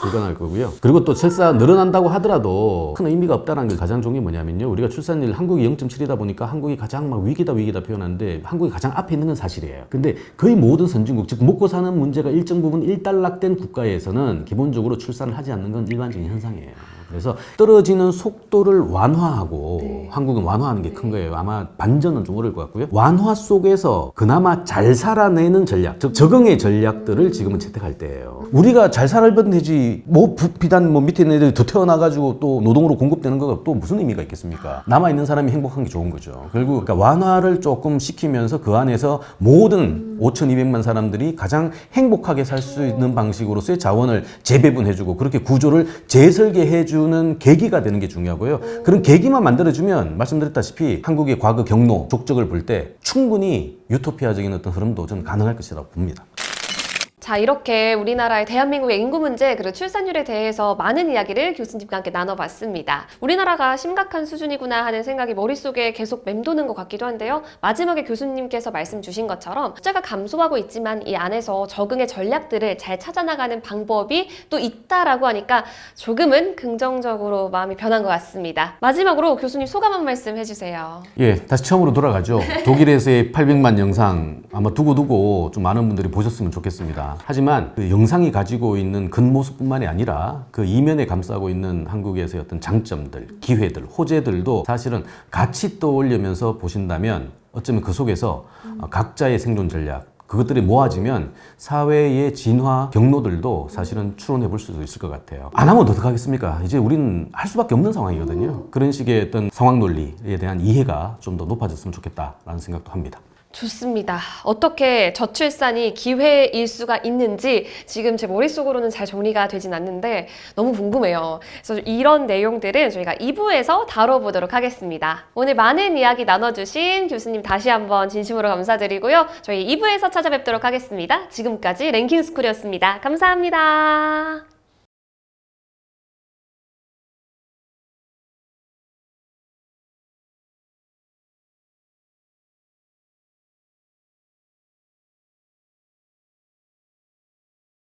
[SPEAKER 2] 불가능할 거고요. 그리고 또 설사 늘어난다고 하더라도 큰 의미가 없다는 게 가장 좋은 게 뭐냐면요. 우리가 출산율 한국이 0.7이다 보니까 한국이 가장 막 위기다 표현하는데 한국이 가장 앞에 있는 건 사실이에요. 근데 거의 모든 선진국, 즉 먹고 사는 문제가 일정 부분 일단락된 국가에서는 기본적으로 출산을 하지 않는 건 일반적인 현상이에요. 그래서 떨어지는 속도를 완화하고 한국은 완화하는 게 큰 거예요. 아마 반전은 좀 어려울 것 같고요. 완화 속에서 그나마 잘 살아내는 전략, 즉 적응의 전략들을 지금은 채택할 때예요. 우리가 잘 살면 되지 뭐 비단 뭐 밑에 있는 애들이 더 태어나가지고 또 노동으로 공급되는 거가 또 무슨 의미가 있겠습니까? 남아있는 사람이 행복한 게 좋은 거죠. 결국 그러니까 완화를 조금 시키면서 그 안에서 모든 5,200만 사람들이 가장 행복하게 살 수 있는 방식으로서의 자원을 재배분해주고 그렇게 구조를 재설계해주는 계기가 되는 게 중요하고요. 그런 계기만 만들어주면 말씀드렸다시피 한국의 과거 경로, 족적을 볼 때 충분히 유토피아적인 어떤 흐름도 저는 가능할 것이라고 봅니다.
[SPEAKER 3] 자, 이렇게 우리나라의 대한민국의 인구 문제 그리고 출산율에 대해서 많은 이야기를 교수님과 함께 나눠봤습니다. 우리나라가 심각한 수준이구나 하는 생각이 머릿속에 계속 맴도는 것 같기도 한데요. 마지막에 교수님께서 말씀 주신 것처럼 숫자가 감소하고 있지만 이 안에서 적응의 전략들을 잘 찾아나가는 방법이 또 있다라고 하니까 조금은 긍정적으로 마음이 변한 것 같습니다. 마지막으로 교수님 소감 한 말씀 해주세요.
[SPEAKER 2] 예, 다시 처음으로 돌아가죠. 독일에서의 800만 영상 아마 두고두고 좀 많은 분들이 보셨으면 좋겠습니다. 하지만 그 영상이 가지고 있는 겉모습뿐만이 아니라 그 이면에 감싸고 있는 한국에서의 어떤 장점들, 기회들, 호재들도 사실은 같이 떠올리면서 보신다면 어쩌면 그 속에서 각자의 생존 전략, 그것들이 모아지면 사회의 진화 경로들도 사실은 추론해 볼 수도 있을 것 같아요. 안 하면 어떡하겠습니까? 이제 우리는 할 수밖에 없는 상황이거든요. 그런 식의 어떤 상황 논리에 대한 이해가 좀 더 높아졌으면 좋겠다라는 생각도 합니다.
[SPEAKER 3] 좋습니다. 어떻게 저출산이 기회일 수가 있는지 지금 제 머릿속으로는 잘 정리가 되진 않는데 너무 궁금해요. 그래서 이런 내용들은 저희가 2부에서 다뤄보도록 하겠습니다. 오늘 많은 이야기 나눠주신 교수님 다시 한번 진심으로 감사드리고요. 저희 2부에서 찾아뵙도록 하겠습니다. 지금까지 랭킹스쿨이었습니다. 감사합니다.